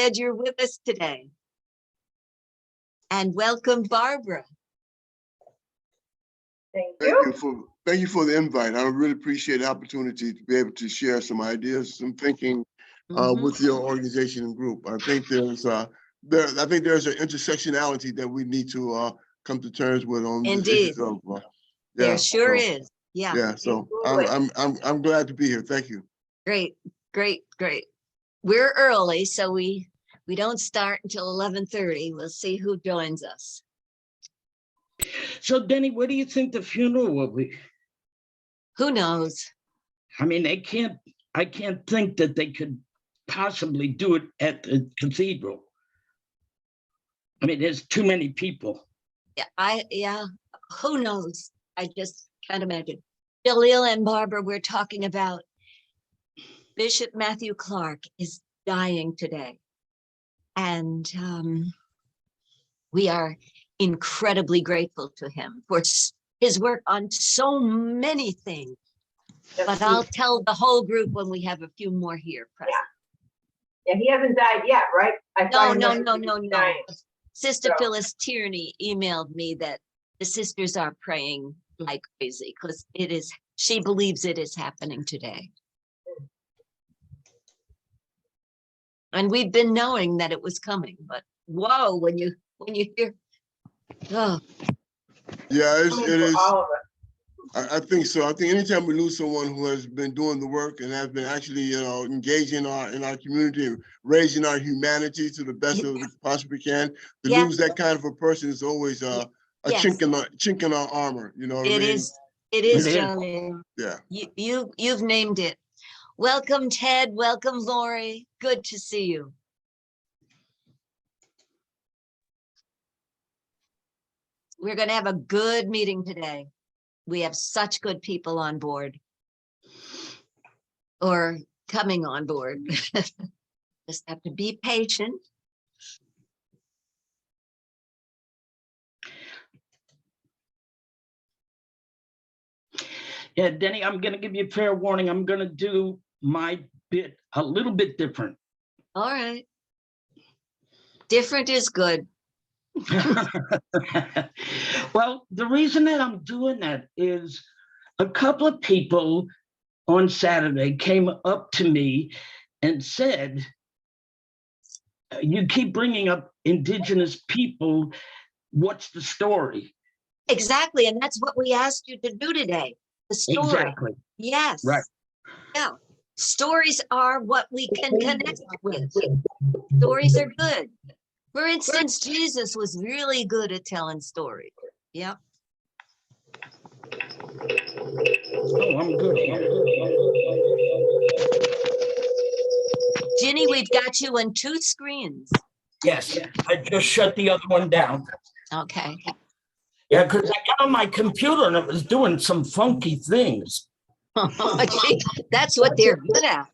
glad you're with us today. And welcome, Barbara. Thank you for the invite. I really appreciate the opportunity to be able to share some ideas, some thinking with your organization and group. I think there's an intersectionality that we need to come to terms with on Indeed. the issues of, There sure is. Yeah. Yeah. So I'm glad to be here. Thank you. Great, great, great. We're early, so we don't start until 11:30. We'll see who joins us. So, Denny, what do you think the funeral will be? Who knows? I mean, I can't think that they could possibly do it at the cathedral. I mean, there's too many people. Yeah, who knows? I just can't imagine. Jalil and Barbara, we're talking about Bishop Matthew Clark is dying today. And we are incredibly grateful to him for his work on so many things. But I'll tell the whole group when we have a few more here present. Yeah, he hasn't died yet, right? No. Sister Phyllis Tierney emailed me that the sisters are praying like crazy because she believes it is happening today. And we've been knowing that it was coming, but whoa, when you hear, oh. Yeah, it is. I think so. I think anytime we lose someone who has been doing the work and has been actually, engaging in our community, raising our humanity to the best of we possibly can, to lose that kind of a person is always a chink in our armor. You know what I mean? It is, Johnny. Yeah. You've named it. Welcome, Ted. Welcome, Lori. Good to see you. We're going to have a good meeting today. We have such good people on board or coming on board. Just have to be patient. Yeah, Denny, I'm going to give you a fair warning. I'm going to do my bit a little bit different. All right. Different is good. Well, the reason that I'm doing that is a couple of people on Saturday came up to me and said, you keep bringing up Indigenous people. What's the story? Exactly. And that's what we asked you to do today. The story. Exactly. Yes. Right. Yeah. Stories are what we can connect with. Stories are good. For instance, Jesus was really good at telling stories. Yep. Oh, I'm good. Ginny, we've got you on 2 screens. Yes, I just shut the other one down. Okay. Yeah, because I got on my computer and it was doing some funky things. Gee, that's what they're good at.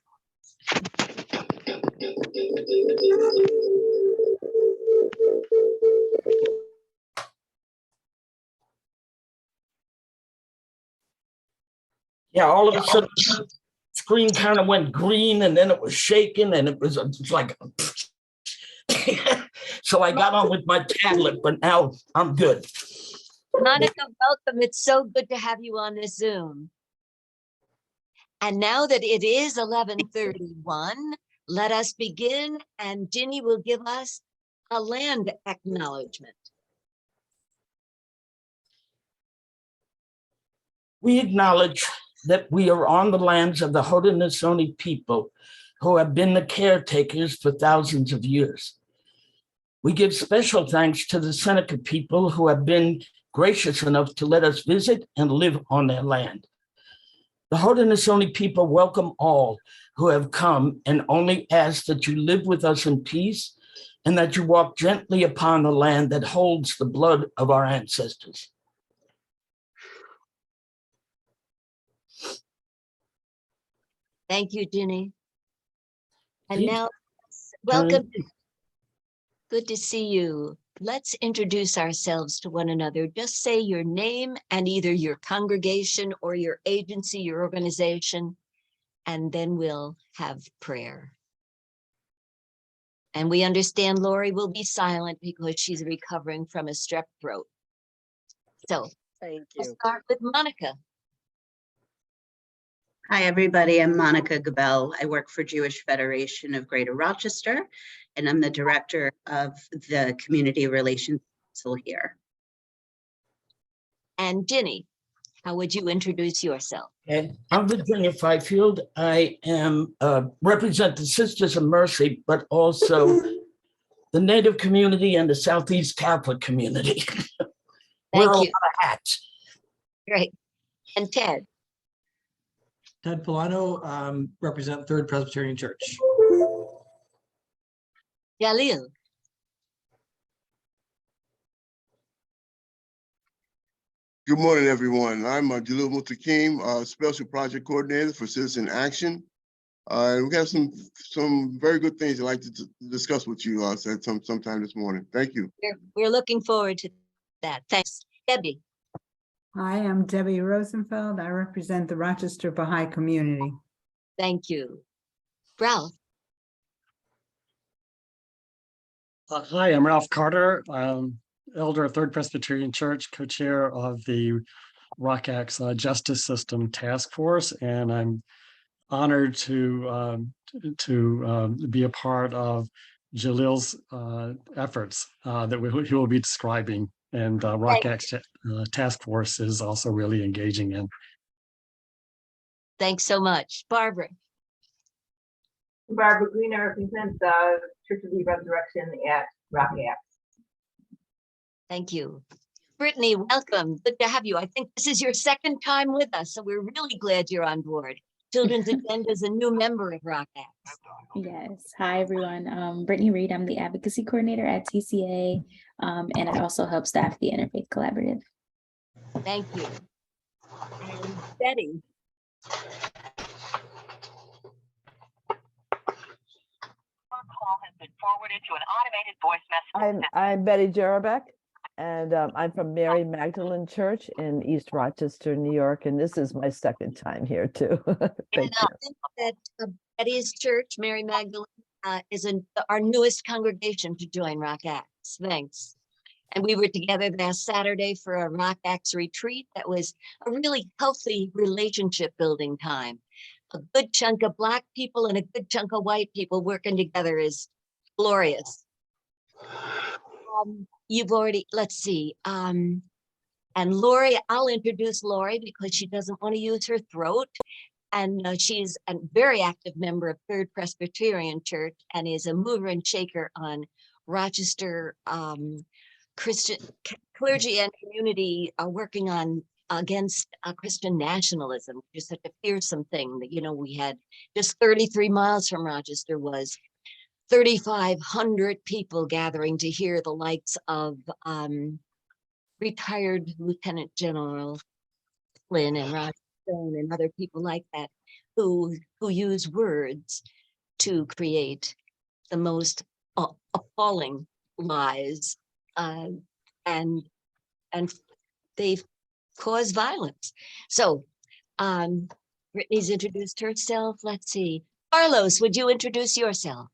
Yeah, all of a sudden, the screen kind of went green and then it was shaking and it was like, so I got on with my tablet, but now I'm good. Monica, welcome. It's so good to have you on this Zoom. And now that it is 11:31, let us begin, and Ginny will give us a land acknowledgement. We acknowledge that we are on the lands of the Haudenosaunee people who have been the caretakers for thousands of years. We give special thanks to the Seneca people who have been gracious enough to let us visit and live on their land. The Haudenosaunee people welcome all who have come and only ask that you live with us in peace and that you walk gently upon the land that holds the blood of our ancestors. Thank you, Ginny. And now, welcome. Good to see you. Let's introduce ourselves to one another. Just say your name and either your congregation or your agency, your organization, and then we'll have prayer. And we understand Lori will be silent because she's recovering from a strep throat. So Thank we'll you. start with Monica. Hi, everybody. I'm Monica Gabel. I work for Jewish Federation of Greater Rochester, and I'm the director of the Community Relations Council here. And Ginny, how would you introduce yourself? Okay, I'm Virginia Fifield. I am represent the Sisters of Mercy, but also the Native community and the Southeast Catholic community. Wear a Thank lot you. of hats. Great. And Ted. Ted Polano, represent Third Presbyterian Church. Jalil. Good morning, everyone. I'm Jalil Mutakim, Special Project Coordinator for Citizen Action. We have some very good things I'd like to discuss with you sometime this morning. Thank you. We're looking forward to that. Thanks. Debbie. Hi, I'm Debbie Rosenfeld. I represent the Rochester Baha'i community. Thank you. Ralph. Hi, I'm Ralph Carter, elder of Third Presbyterian Church, co-chair of the ROCAC's Justice System Task Force, and I'm honored to be a part of Jalil's efforts that he will be describing, and ROCAC's task force is also really engaging in. Thanks so much. Barbara. Barbara Green, I represent the Church of the Resurrection at ROCAC. Thank you. Brittany, welcome. Good to have you. I think this is your second time with us, so we're really glad you're on board. Children's Agenda is a new member of ROCAC. Yes. Hi, everyone. Brittany Reed. I'm the advocacy coordinator at TCA, and I also help staff the Interfaith Collaborative. Thank you. And Betty. Call has been forwarded to an automated voice message. I'm Betty Jarabek, and I'm from Mary Magdalene Church in East Rochester, New York, and this is my second time here too. Thank you. I think that Betty's church, Mary Magdalene, is our newest congregation to join ROCAC. Thanks. And we were together last Saturday for a ROCAC retreat that was a really healthy relationship building time. A good chunk of Black people and a good chunk of white people working together is glorious. You've already, let's see. And Lori, I'll introduce Lori because she doesn't want to use her throat. And she's a very active member of Third Presbyterian Church and is a mover and shaker on Rochester Christian clergy and community working on against Christian nationalism, which is such a fearsome thing that, you know, we had just 33 miles from Rochester was 3,500 people gathering to hear the likes of retired Lieutenant General Flynn and Roger Stone and other people like that who use words to create the most appalling lies, and they've caused violence. So Brittany's introduced herself. Let's see. Carlos, would you introduce yourself?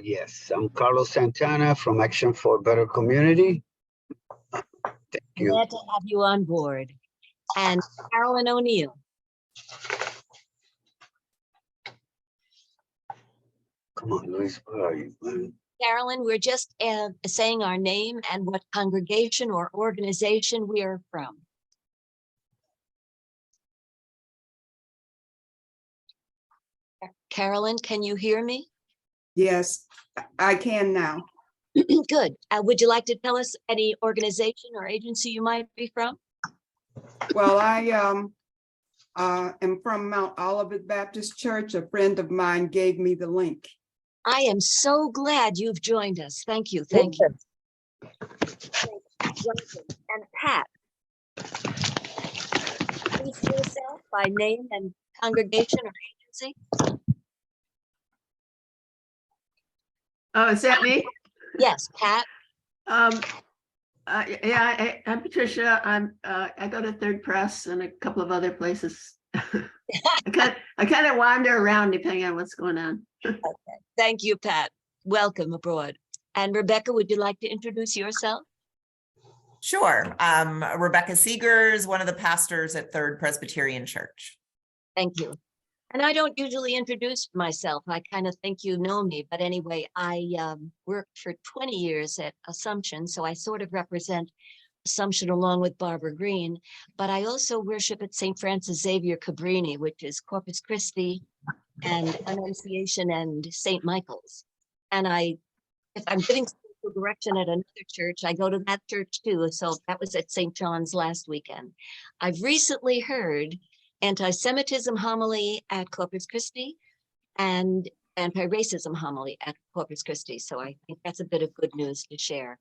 Yes, I'm Carlos Santana from Action for a Better Community. Thank you. Glad to have you on board. And Carolyn O'Neill. Come on, Luis, where are you, man? Carolyn, we're just saying our name and what congregation or organization we are from. Carolyn, can you hear me? Yes, I can now. Good. Would you like to tell us any organization or agency you might be from? Well, I am from Mount Olivet Baptist Church. A friend of mine gave me the link. I am so glad you've joined us. Thank you. Thank you. And Pat, please yourself by name and congregation or agency. Oh, is that me? Yes, Pat. Yeah, I'm Patricia. I go to Third Press and a couple of other places I kind of wander around depending on what's going on. Okay. Thank you, Pat. Welcome abroad. And Rebecca, would you like to introduce yourself? Sure. Rebecca Seegers, one of the pastors at Third Presbyterian Church. Thank you. And I don't usually introduce myself. I kind of think you know me. But anyway, I worked for 20 years at Assumption, so I sort of represent Assumption along with Barbara Green. But I also worship at St. Francis Xavier Cabrini, which is Corpus Christi and Annunciation and St. Michael's. And if I'm giving spiritual direction at another church, I go to that church too. So that was at St. John's last weekend. I've recently heard anti-Semitism homily at Corpus Christi and anti-racism homily at Corpus Christi. So I think that's a bit of good news to share.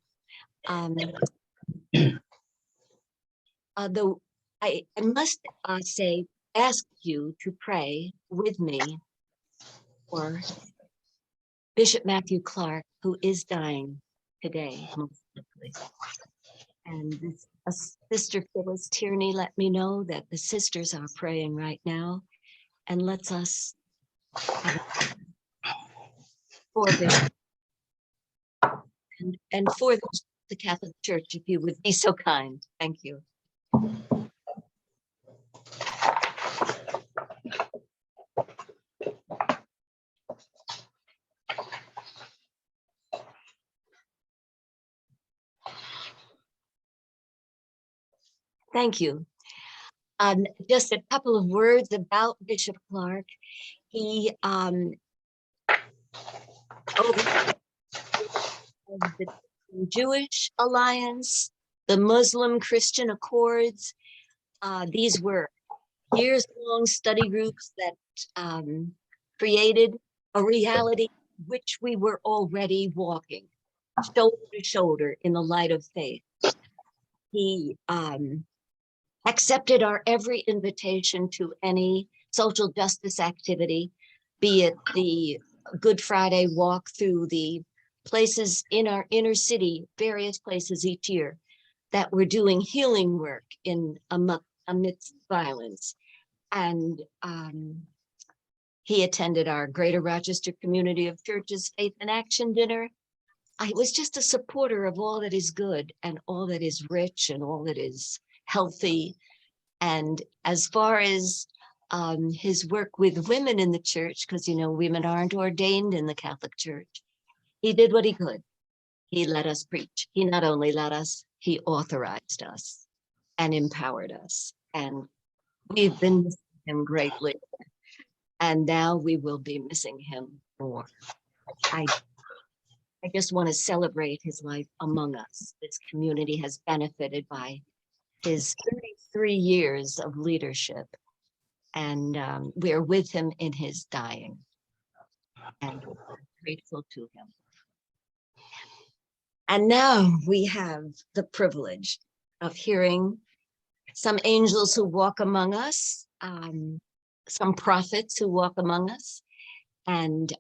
Though I must say, ask you to pray with me for Bishop Matthew Clark, who is dying today, most likely. And Sister Phyllis Tierney let me know that the sisters are praying right now, and let's us for Bishop and for the Catholic Church, if you would be so kind. Thank you. Thank you. Just a couple of words about Bishop Clark. He the Jewish Alliance, the Muslim Christian Accords. These were years-long study groups that created a reality which we were already walking shoulder to shoulder in the light of faith. He accepted our every invitation to any social justice activity, be it the Good Friday walk through the places in our inner city, various places each year that were doing healing work amidst violence. And he attended our Greater Rochester Community of Churches Faith in Action dinner. I was just a supporter of all that is good and all that is rich and all that is healthy. And as far as his work with women in the church, because, you know, women aren't ordained in the Catholic Church, he did what he could. He let us preach. He not only let us, he authorized us and empowered us. And we've been missing him greatly. And now we will be missing him more. I just want to celebrate his life among us. This community has benefited by his 33 years of leadership. And we're with him in his dying. And we're grateful to him. And now we have the privilege of hearing some angels who walk among us, some prophets who walk among us, and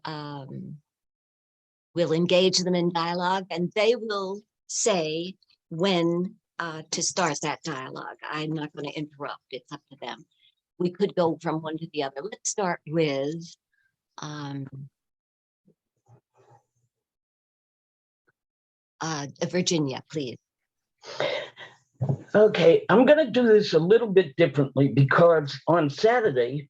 we'll engage them in dialogue, and they will say when to start that dialogue. I'm not going to interrupt. It's up to them. We could go from one to the other. Let's start with Virginia, please. Okay, I'm going to do this a little bit differently because on Saturday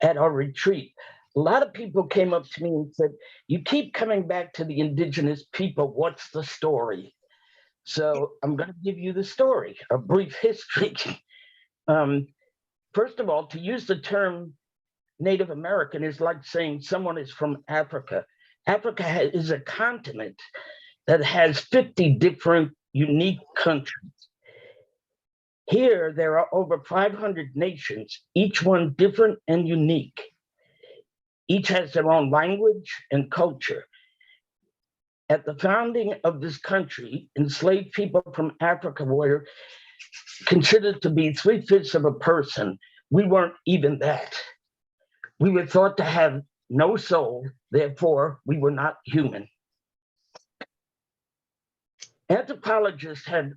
at our retreat, a lot of people came up to me and said, you keep coming back to the indigenous people. What's the story? So I'm going to give you the story, a brief history. First of all, to use the term Native American is like saying someone is from Africa. Africa is a continent that has 50 different unique countries. Here, there are over 500 nations, each one different and unique. Each has their own language and culture. At the founding of this country, enslaved people from Africa were considered to be 3/5 of a person. We weren't even that. We were thought to have no soul, therefore we were not human. Anthropologists had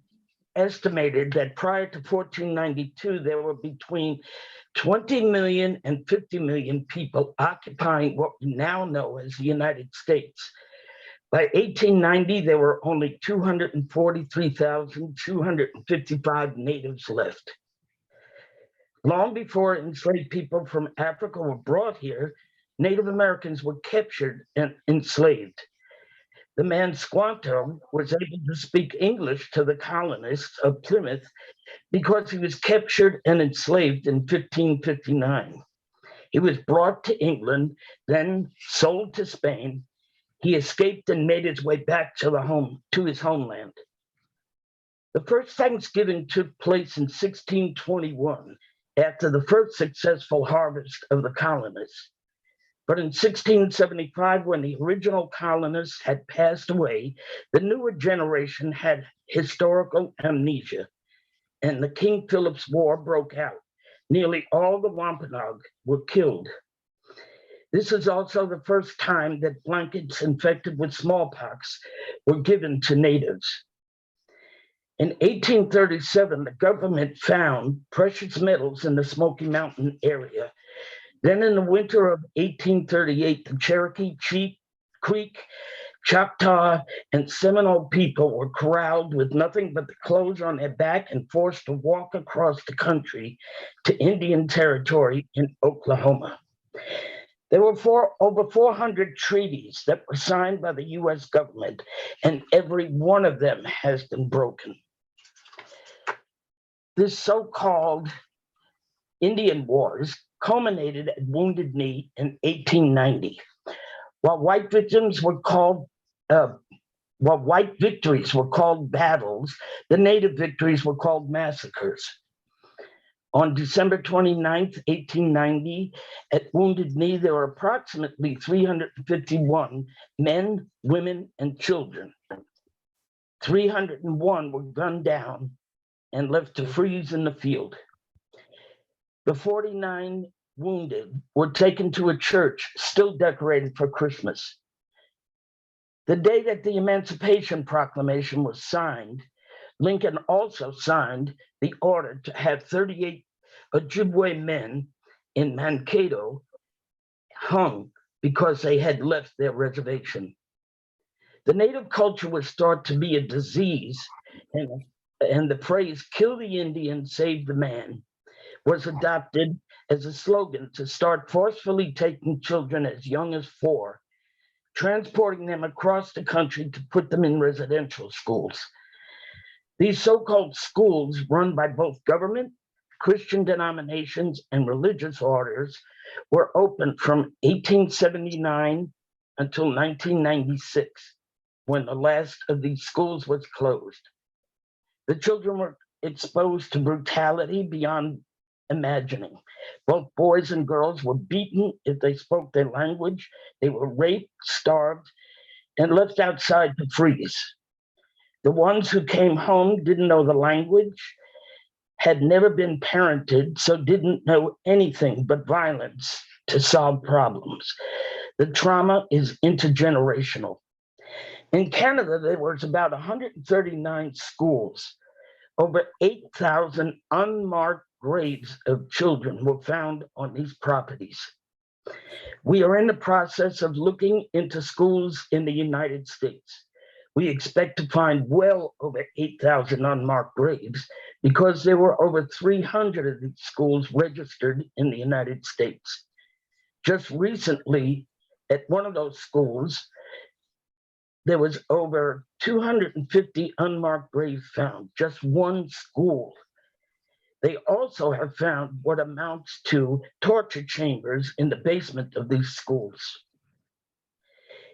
estimated that prior to 1492, there were between 20 million and 50 million people occupying what we now know as the United States. By 1890, there were only 243,255 natives left. Long before enslaved people from Africa were brought here, Native Americans were captured and enslaved. The man Squanto was able to speak English to the colonists of Plymouth because he was captured and enslaved in 1559. He was brought to England, then sold to Spain. He escaped and made his way back to his homeland. The first Thanksgiving took place in 1621, after the first successful harvest of the colonists. But in 1675, when the original colonists had passed away, the newer generation had historical amnesia, and the King Philip's War broke out. Nearly all the Wampanoag were killed. This is also the first time that blankets infected with smallpox were given to natives. In 1837, the government found precious metals in the Smoky Mountain area. Then in the winter of 1838, the Cherokee, Creek, Choctaw, and Seminole people were corralled with nothing but the clothes on their back and forced to walk across the country to Indian Territory in Oklahoma. There were over 400 treaties that were signed by the US government, and every one of them has been broken. This so-called Indian Wars culminated at Wounded Knee in 1890. While white victories were called battles, the native victories were called massacres. On December 29th, 1890, at Wounded Knee, there were approximately 351 men, women, and children. 301 were gunned down and left to freeze in the field. The 49 wounded were taken to a church still decorated for Christmas. The day that the Emancipation Proclamation was signed, Lincoln also signed the order to have 38 Ojibwe men in Mankato hung because they had left their reservation. The native culture was thought to be a disease, and the phrase "kill the Indian, save the man" was adopted as a slogan to start forcefully taking children as young as 4, transporting them across the country to put them in residential schools. These so-called schools, run by both government, Christian denominations, and religious orders, were open from 1879 until 1996, when the last of these schools was closed. The children were exposed to brutality beyond imagining. Both boys and girls were beaten if they spoke their language. They were raped, starved, and left outside to freeze. The ones who came home didn't know the language, had never been parented, so didn't know anything but violence to solve problems. The trauma is intergenerational. In Canada, there was about 139 schools. Over 8,000 unmarked graves of children were found on these properties. We are in the process of looking into schools in the United States. We expect to find well over 8,000 unmarked graves because there were over 300 of these schools registered in the United States. Just recently, at one of those schools, there was over 250 unmarked graves found, just one school. They also have found what amounts to torture chambers in the basement of these schools.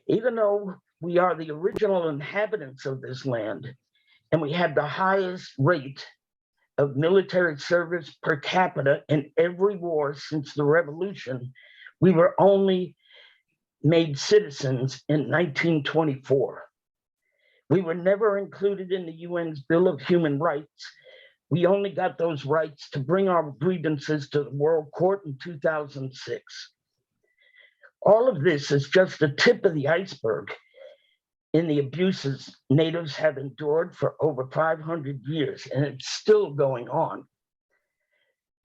Even though we are the original inhabitants of this land, and we have the highest rate of military service per capita in every war since the Revolution, we were only made citizens in 1924. We were never included in the UN's Bill of Human Rights. We only got those rights to bring our grievances to the World Court in 2006. All of this is just the tip of the iceberg in the abuses natives have endured for over 500 years, and it's still going on.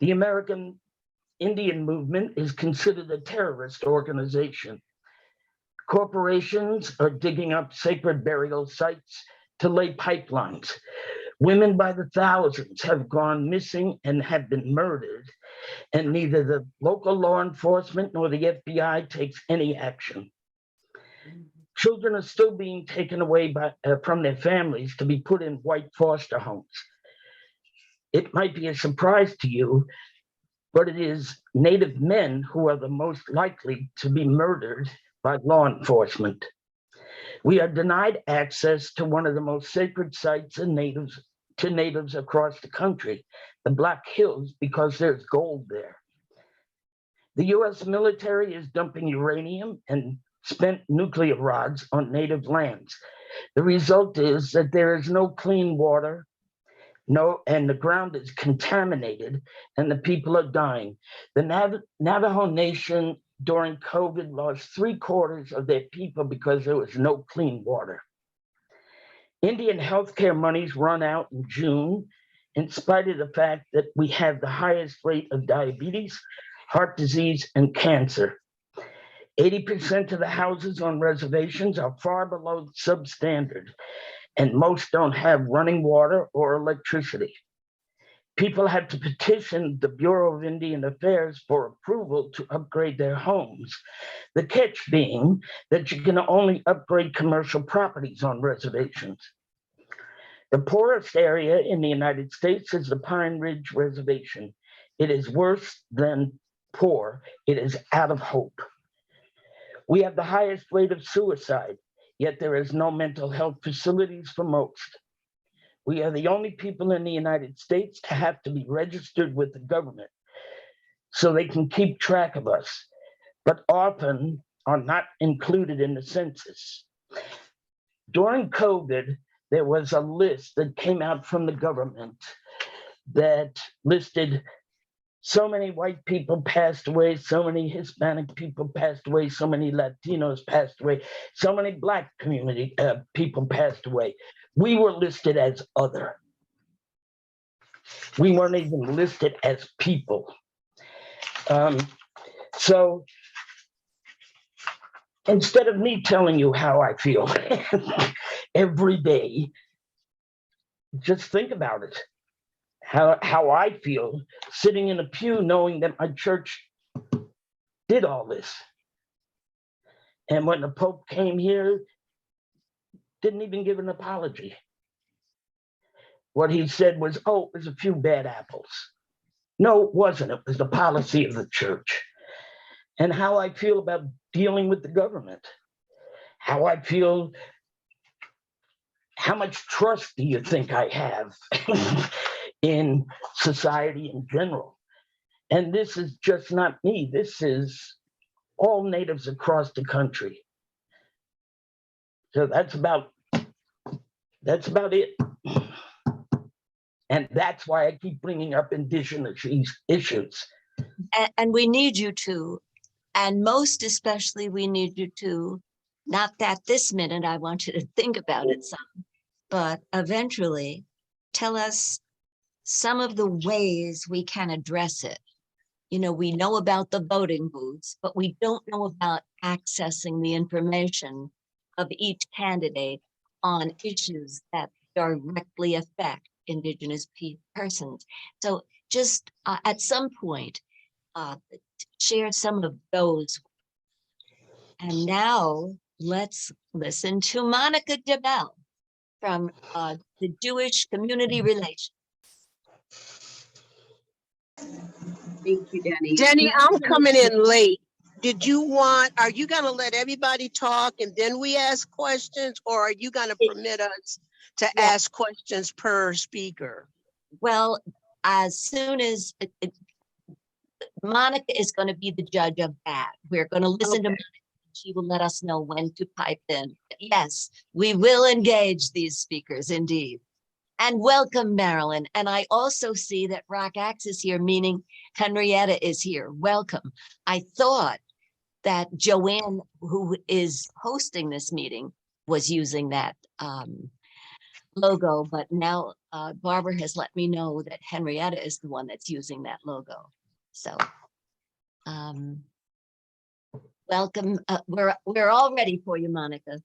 The American Indian movement is considered a terrorist organization. Corporations are digging up sacred burial sites to lay pipelines. Women by the thousands have gone missing and have been murdered, and neither the local law enforcement nor the FBI takes any action. Children are still being taken away from their families to be put in white foster homes. It might be a surprise to you, but it is Native men who are the most likely to be murdered by law enforcement. We are denied access to one of the most sacred sites to natives across the country, the Black Hills, because there's gold there. The US military is dumping uranium and spent nuclear rods on native lands. The result is that there is no clean water, and the ground is contaminated and the people are dying. The Navajo Nation during COVID lost 3/4 of their people because there was no clean water. Indian healthcare monies run out in June, in spite of the fact that we have the highest rate of diabetes, heart disease, and cancer. 80% of the houses on reservations are far below substandard, and most don't have running water or electricity. People have to petition the Bureau of Indian Affairs for approval to upgrade their homes. The catch being that you can only upgrade commercial properties on reservations. The poorest area in the United States is the Pine Ridge Reservation. It is worse than poor. It is out of hope. We have the highest rate of suicide, yet there is no mental health facilities for most. We are the only people in the United States to have to be registered with the government so they can keep track of us, but often are not included in the census. During COVID, there was a list that came out from the government that listed so many white people passed away, so many Hispanic people passed away, so many Latinos passed away, so many Black community people passed away. We were listed as other. We weren't even listed as people. So instead of me telling you how I feel every day, just think about it. How I feel sitting in a pew knowing that my church did all this. And when the Pope came here, didn't even give an apology. What he said was, oh, it was a few bad apples. No, it wasn't. It was the policy of the church. And how I feel about dealing with the government. How I feel, how much trust do you think I have in society in general? And this is just not me. This is all natives across the country. So that's about it. And that's why I keep bringing up indigenous issues. And we need you to, and most especially we need you to, not that this minute, I want you to think about it some, but eventually tell us some of the ways we can address it. You know, we know about the voting booths, but we don't know about accessing the information of each candidate on issues that directly affect Indigenous persons. So just at some point, share some of those. And now let's listen to Monica DeBell from the Jewish Community Relations. Thank you, Denny. Denny, I'm coming in late. Are you going to let everybody talk and then we ask questions, or are you going to permit us to ask questions per speaker? Well, as soon as Monica is going to be the judge of that, we're going to listen to Monica. She will let us know when to pipe in. Yes, we will engage these speakers indeed. And welcome, Marilyn. And I also see that Rock-Ax is here, meaning Henrietta is here. Welcome. I thought that Joanne, who is hosting this meeting, was using that logo, but now Barbara has let me know that Henrietta is the one that's using that logo. So Welcome. We're all ready for you, Monica.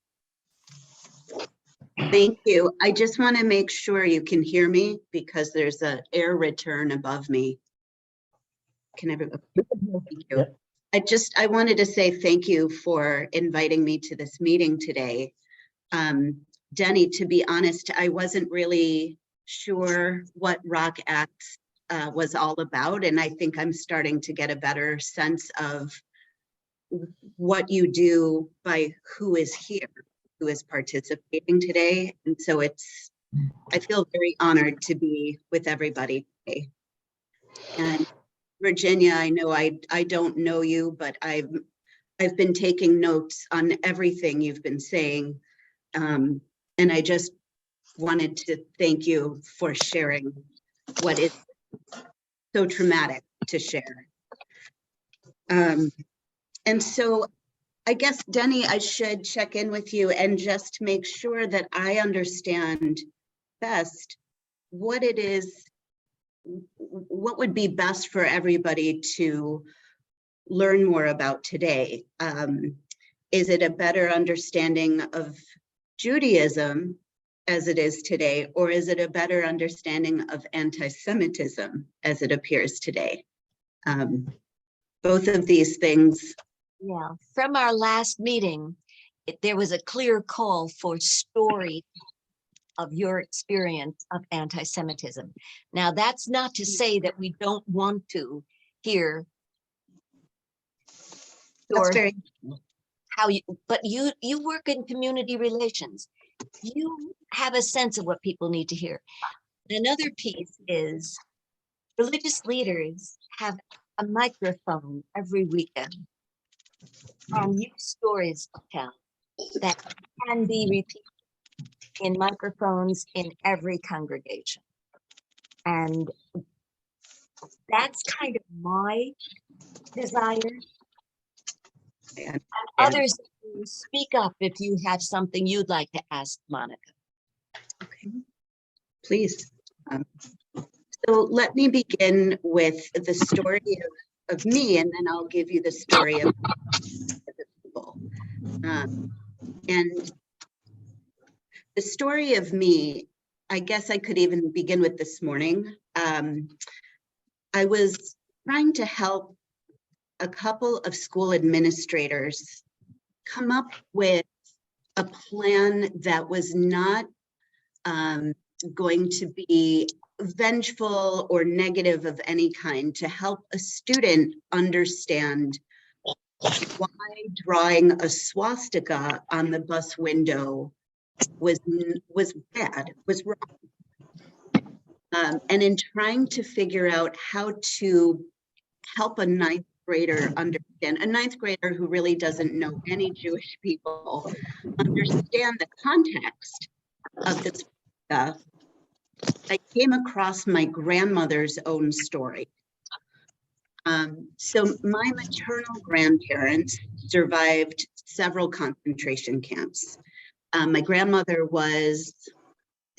Thank you. I just want to make sure you can hear me because there's an air return above me. Can everybody? Thank you. I wanted to say thank you for inviting me to this meeting today. Denny, to be honest, I wasn't really sure what Rock Acts was all about, and I think I'm starting to get a better sense of what you do by who is here, who is participating today. And so I feel very honored to be with everybody today. And Virginia, I know I don't know you, but I've been taking notes on everything you've been saying. And I just wanted to thank you for sharing what is so traumatic to share. And so I guess, Denny, I should check in with you and just make sure that I understand best what it is, what would be best for everybody to learn more about today. Is it a better understanding of Judaism as it is today, or is it a better understanding of anti-Semitism as it appears today? Both of these things. Yeah, from our last meeting, there was a clear call for story of your experience of anti-Semitism. Now, that's not to say that we don't want to hear how you, but you work in community relations. You have a sense of what people need to hear. Another piece is religious leaders have a microphone every weekend and use stories to tell that can be repeated in microphones in every congregation. And that's kind of my desire. And others, speak up if you have something you'd like to ask Monica. Okay, please. So let me begin with the story of me, and then I'll give you the story of the people. And the story of me, I guess I could even begin with this morning. I was trying to help a couple of school administrators come up with a plan that was not going to be vengeful or negative of any kind, to help a student understand why drawing a swastika on the bus window was bad, was wrong. And in trying to figure out how to help a ninth grader understand, a ninth grader who really doesn't know any Jewish people, understand the context of this, I came across my grandmother's own story. So my maternal grandparents survived several concentration camps. My grandmother was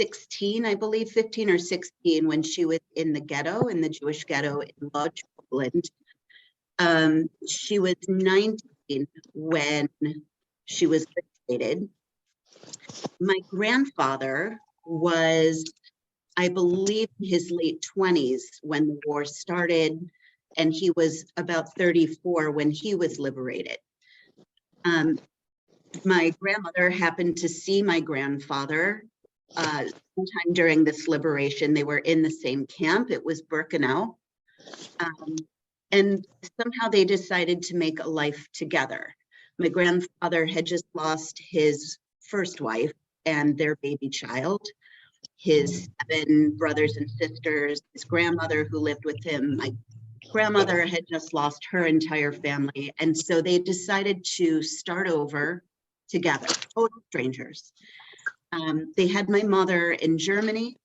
16, I believe, 15 or 16 when she was in the ghetto, in the Jewish ghetto in Lodz, Poland. She was 19 when she was liberated. My grandfather was, I believe, in his late 20s when the war started, and he was about 34 when he was liberated. My grandmother happened to see my grandfather sometime during this liberation. They were in the same camp. It was Birkenau. And somehow they decided to make a life together. My grandfather had just lost his first wife and their baby child, his 7 brothers and sisters, his grandmother who lived with him. My grandmother had just lost her entire family. And so they decided to start over together, total strangers. They had my mother in Germany,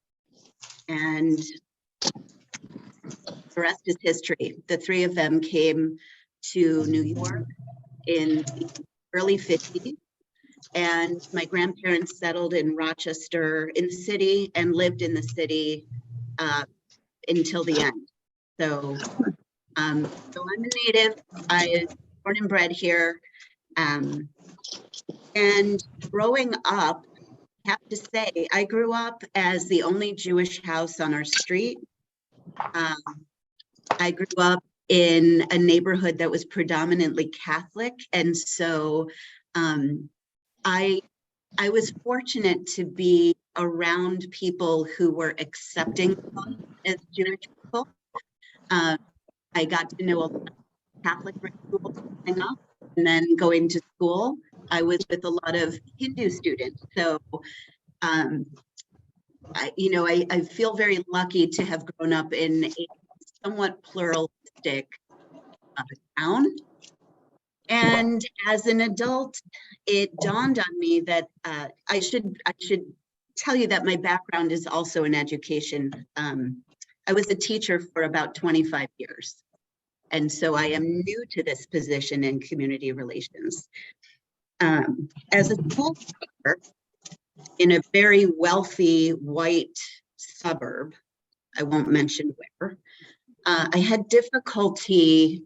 and the rest is history. The 3 of them came to New York in the early 50s, and my grandparents settled in Rochester in the city and lived in the city until the end. So So I'm a native. I was born and bred here. And growing up, I have to say, I grew up as the only Jewish house on our street. I grew up in a neighborhood that was predominantly Catholic. And so I was fortunate to be around people who were accepting as Jewish people. I got to know a lot of Catholic rituals growing up, and then going to school, I was with a lot of Hindu students. So, I feel very lucky to have grown up in a somewhat pluralistic town. And as an adult, it dawned on me that I should tell you that my background is also in education. I was a teacher for about 25 years. And so I am new to this position in community relations. As a school teacher in a very wealthy white suburb, I won't mention where, I had difficulty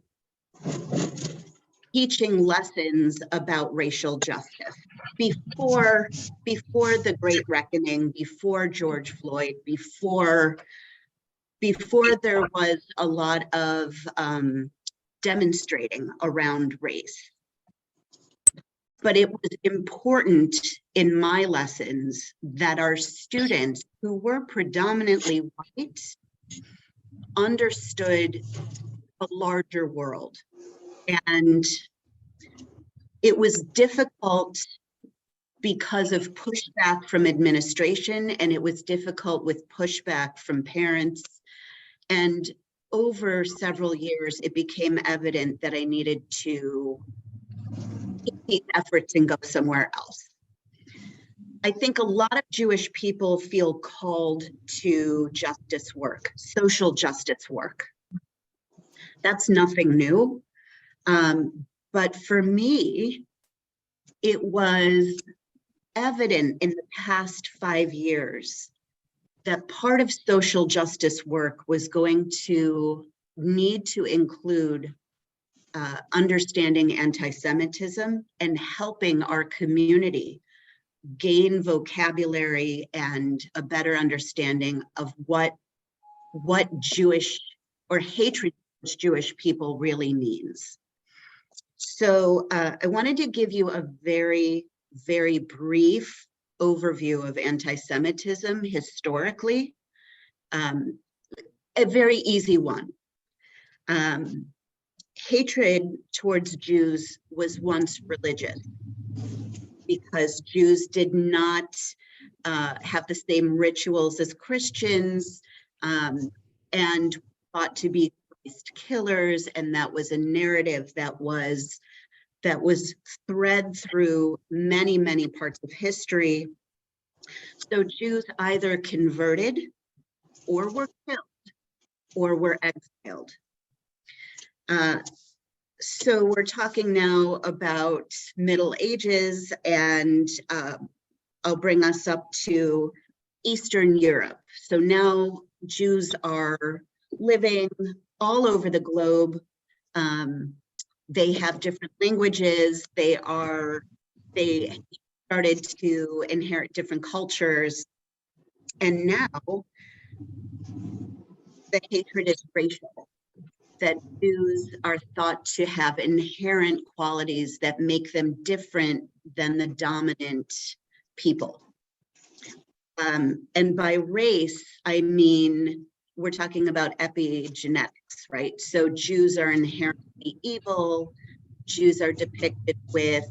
teaching lessons about racial justice. Before the Great Reckoning, before George Floyd, before there was a lot of demonstrating around race. But it was important in my lessons that our students, who were predominantly white, understood a larger world. And it was difficult because of pushback from administration, and it was difficult with pushback from parents. And over several years, it became evident that I needed to take these efforts and go somewhere else. I think a lot of Jewish people feel called to justice work, social justice work. That's nothing new. But for me, it was evident in the past 5 years that part of social justice work was going to need to include understanding anti-Semitism and helping our community gain vocabulary and a better understanding of what Jewish or hatred towards Jewish people really means. So I wanted to give you a very, very brief overview of anti-Semitism historically, a very easy one. Hatred towards Jews was once religious because Jews did not have the same rituals as Christians and thought to be Christ killers, and that was a narrative that was thread through many, many parts of history. So Jews either converted or were killed or were exiled. So we're talking now about Middle Ages, and I'll bring us up to Eastern Europe. So now Jews are living all over the globe. They have different languages. They started to inherit different cultures. And now the hatred is racial, that Jews are thought to have inherent qualities that make them different than the dominant people. And by race, I mean, we're talking about epigenetics, right? So Jews are inherently evil. Jews are depicted with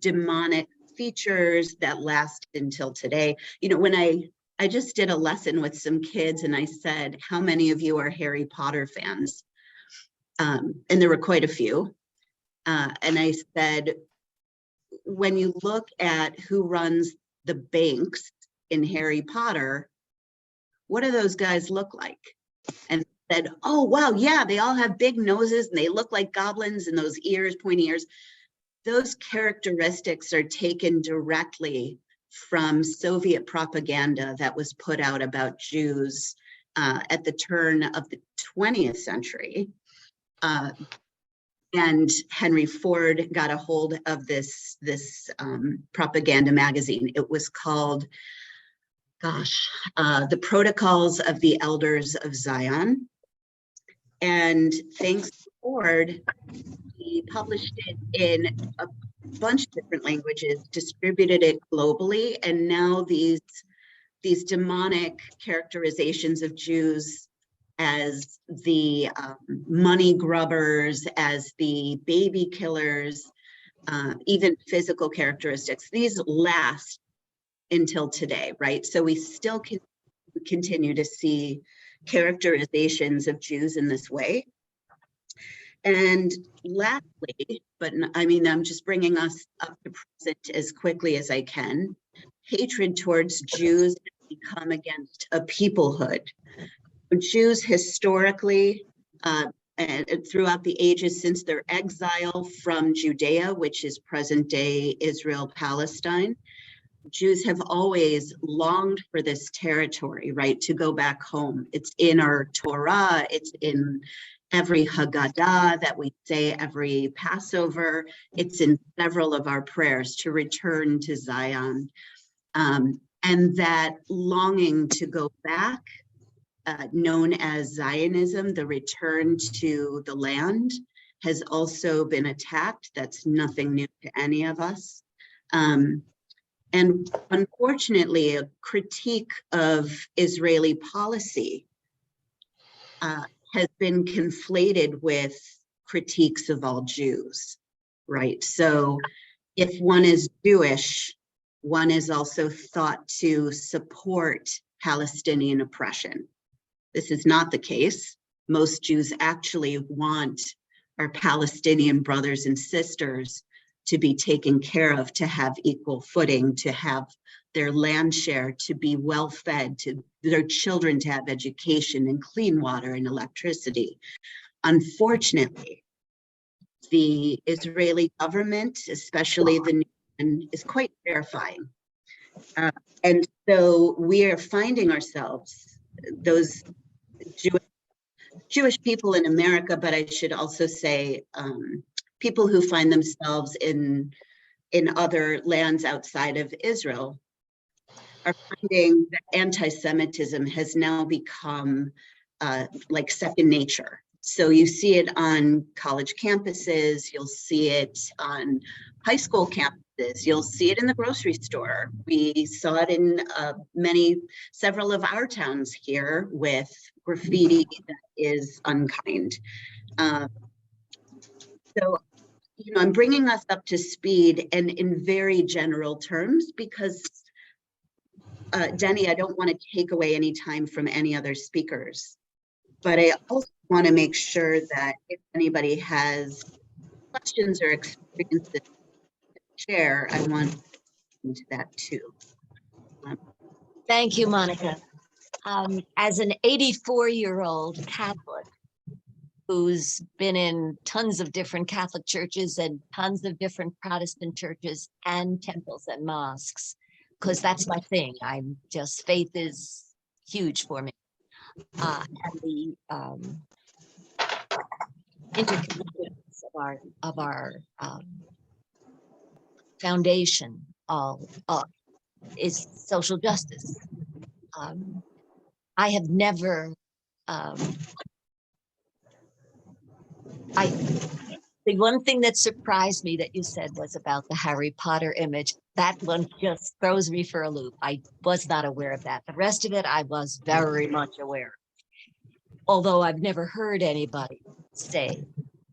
demonic features that last until today. You know, when I just did a lesson with some kids and I said, how many of you are Harry Potter fans? And there were quite a few. And I said, when you look at who runs the banks in Harry Potter, what do those guys look like? And said, oh, wow, yeah, they all have big noses and they look like goblins and those ears, pointy ears. Those characteristics are taken directly from Soviet propaganda that was put out about Jews at the turn of the 20th century. And Henry Ford got a hold of this propaganda magazine. It was called, The Protocols of the Elders of Zion. And thanks to Ford, he published it in a bunch of different languages, distributed it globally, and now these demonic characterizations of Jews as the money grubbers, as the baby killers, even physical characteristics, these last until today, right? So we still can continue to see characterizations of Jews in this way. And lastly, but I mean, I'm just bringing us up to present as quickly as I can, hatred towards Jews has become against a peoplehood. Jews historically, and throughout the ages since their exile from Judea, which is present day Israel, Palestine, Jews have always longed for this territory, right, to go back home. It's in our Torah, it's in every Haggadah that we say every Passover, it's in several of our prayers to return to Zion. And that longing to go back, known as Zionism, the return to the land, has also been attacked. That's nothing new to any of us. And unfortunately, a critique of Israeli policy has been conflated with critiques of all Jews, right? So if one is Jewish, one is also thought to support Palestinian oppression. This is not the case. Most Jews actually want our Palestinian brothers and sisters to be taken care of, to have equal footing, to have their land share, to be well fed, to their children to have education and clean water and electricity. Unfortunately, the Israeli government, especially the new one, is quite terrifying. And so we are finding ourselves, those Jewish people in America, but I should also say people who find themselves in other lands outside of Israel, are finding that anti-Semitism has now become like second nature. So you see it on college campuses, you'll see it on high school campuses, you'll see it in the grocery store. We saw it in several of our towns here with graffiti that is unkind. So, you know, I'm bringing us up to speed and in very general terms because Denny, I don't want to take away any time from any other speakers, but I also want to make sure that if anybody has questions or experiences to share, I want into that too. Thank you, Monica. As an 84-year-old Catholic who's been in tons of different Catholic churches and tons of different Protestant churches and temples and mosques, because that's my thing. I'm just, faith is huge for me. And the interconnectedness of our foundation is social justice. I have never, the one thing that surprised me that you said was about the Harry Potter image. That one just throws me for a loop. I was not aware of that. The rest of it, I was very much aware. Although I've never heard anybody say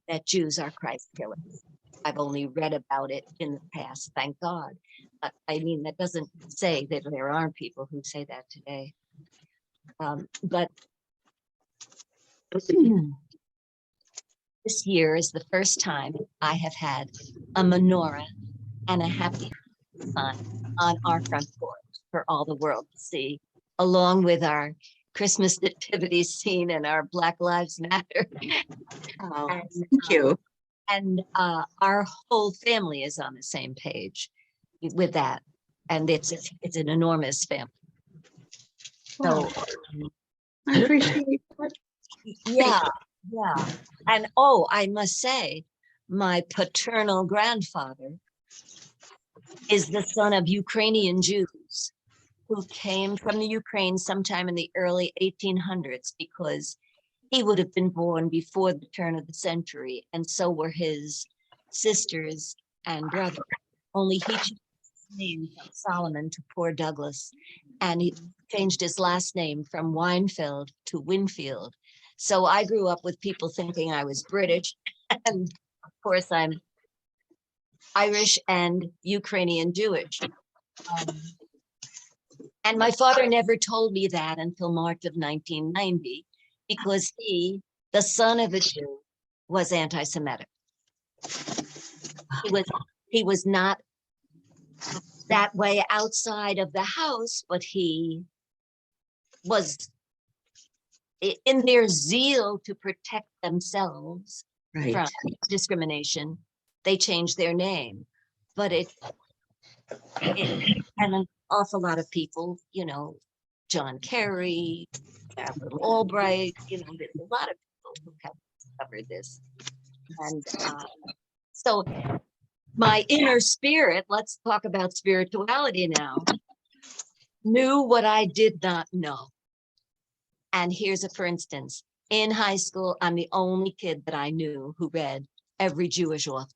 that Jews are Christ killers. I've only read about it in the past, thank God. But I mean, that doesn't say that there aren't people who say that today. But this year is the first time I have had a menorah and a happy sign on our front porch for all the world to see, along with our Christmas nativity scene and our Black Lives Matter. Oh, thank you. And our whole family is on the same page with that. And it's an enormous family. So I appreciate that. yeah, Yeah. And oh, I must say, my paternal grandfather is the son of Ukrainian Jews who came from the Ukraine sometime in the early 1800s, because he would have been born before the turn of the century, and so were his sisters and brothers. Only he changed his name from Solomon to poor Douglas, and he changed his last name from Weinfeld to Winfield. So I grew up with people thinking I was British, and of course I'm Irish and Ukrainian Jewish. And my father never told me that until March of 1990, because he, the son of a Jew, was anti-Semitic. He was not that way outside of the house, but he was, in their zeal to protect themselves from discrimination, they changed their name. But it and an awful lot of people, you know, John Kerry, Albright, you know, there's a lot of people who have covered this. And so my inner spirit, let's talk about spirituality now, knew what I did not know. And here's a for instance, in high school, I'm the only kid that I knew who read every Jewish author.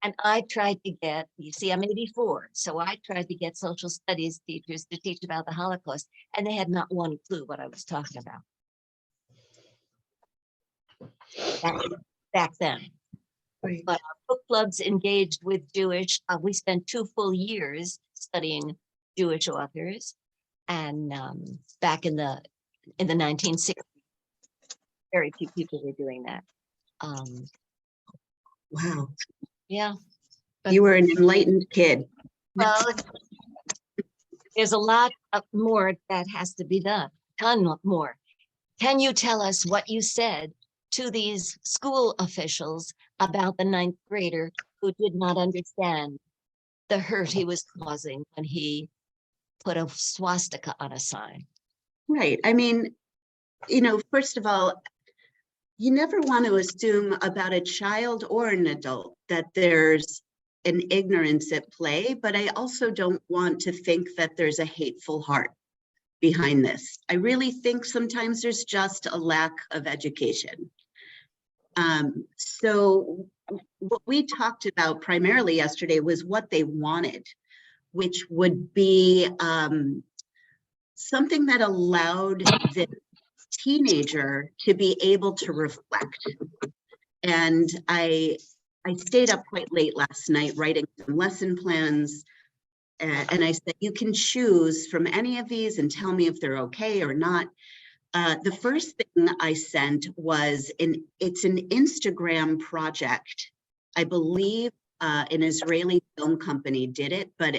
And I tried to get, you see, I'm 84, so I tried to get social studies teachers to teach about the Holocaust, and they had not one clue what I was talking about back then. Right. But our book clubs engaged with Jewish, we spent 2 full years studying Jewish authors, and back in the 1960s, very few people were doing that. Wow. Yeah. You were an enlightened kid. Well, there's a lot more that has to be done, ton more. Can you tell us what you said to these school officials about the 9th grader who did not understand the hurt he was causing when he put a swastika on a sign? Right. I mean, you know, first of all, you never want to assume about a child or an adult that there's an ignorance at play, but I also don't want to think that there's a hateful heart behind this. I really think sometimes there's just a lack of education. So what we talked about primarily yesterday was what they wanted, which would be something that allowed the teenager to be able to reflect. And I stayed up quite late last night writing some lesson plans. And I said, you can choose from any of these and tell me if they're okay or not. The first thing I sent was it's an Instagram project. I believe an Israeli film company did it, but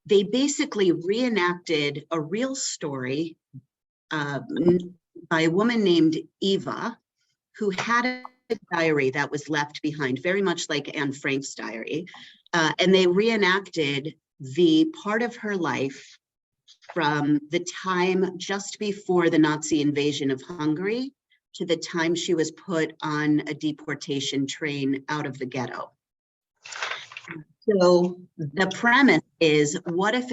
they basically reenacted a real story by a woman named Eva, who had a diary that was left behind, very much like Anne Frank's diary. And they reenacted the part of her life from the time just before the Nazi invasion of Hungary to the time she was put on a deportation train out of the ghetto. So the premise is, what if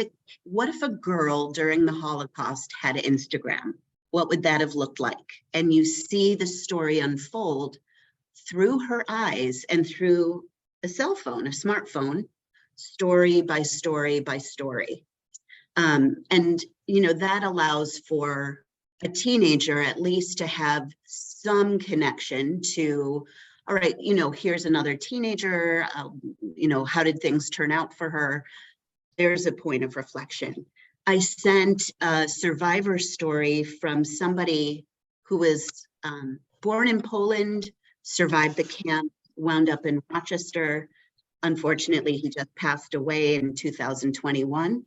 a girl during the Holocaust had Instagram? What would that have looked like? And you see the story unfold through her eyes and through a cell phone, a smartphone, story by story by story. And, you know, that allows for a teenager at least to have some connection to, all right, you know, here's another teenager, you know, how did things turn out for her? There's a point of reflection. I sent a survivor story from somebody who was born in Poland, survived the camp, wound up in Rochester. Unfortunately, he just passed away in 2021,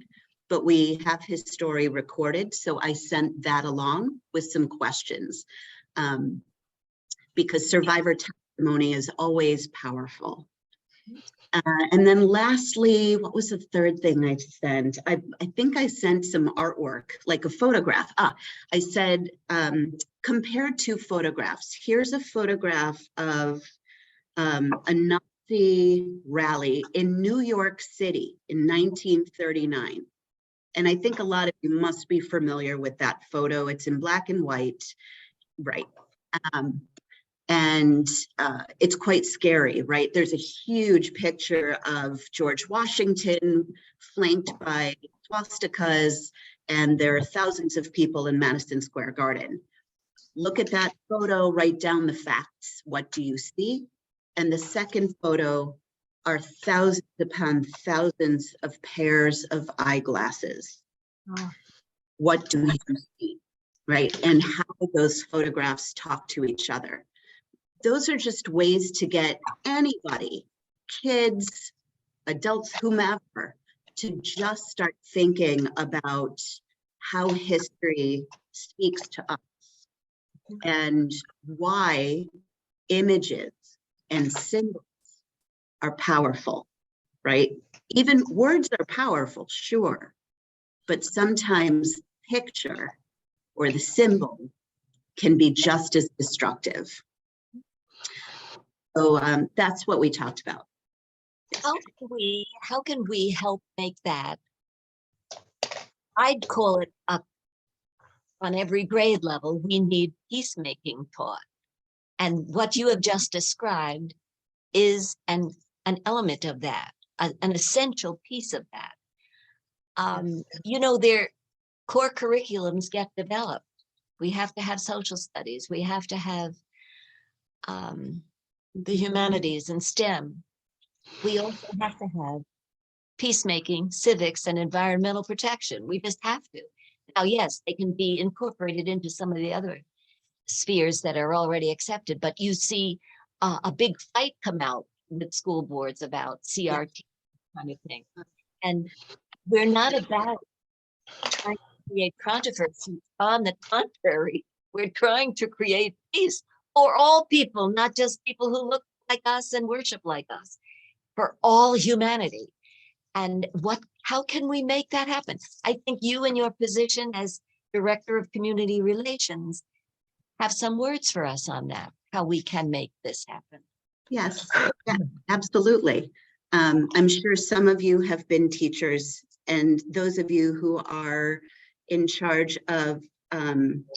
but we have his story recorded. So I sent that along with some questions because survivor testimony is always powerful. And then lastly, what was the third thing I sent? I think I sent some artwork, like a photograph. I said, compare two photographs. Here's a photograph of a Nazi rally in New York City in 1939. And I think a lot of you must be familiar with that photo. It's in black and white, right? It's quite scary, right? There's a huge picture of George Washington flanked by swastikas, and there are thousands of people in Madison Square Garden. Look at that photo, write down the facts. What do you see? And the second photo are thousands upon thousands of pairs of eyeglasses. Oh. What do you see, right? And how those photographs talk to each other. Those are just ways to get anybody, kids, adults, whomever, to just start thinking about how history speaks to us and why images and symbols are powerful, right? Even words are powerful, sure, but sometimes picture or the symbol can be just as destructive. So that's what we talked about. How can we help make that? I'd call it up on every grade level. We need peacemaking taught. And what you have just described is an element of that, an essential piece of that. You know, their core curriculums get developed. We have to have social studies. We have to have the humanities and STEM. We also have to have peacemaking, civics, and environmental protection. We just have to. Now, yes, they can be incorporated into some of the other spheres that are already accepted, but you see a big fight come out with school boards about CRT kind of thing. And we're not about trying to create controversy. On the contrary, we're trying to create peace for all people, not just people who look like us and worship like us, for all humanity. And how can we make that happen? I think you in your position as Director of Community Relations have some words for us on that, how we can make this happen. Yes, yeah, absolutely. I'm sure some of you have been teachers, and those of you who are in charge of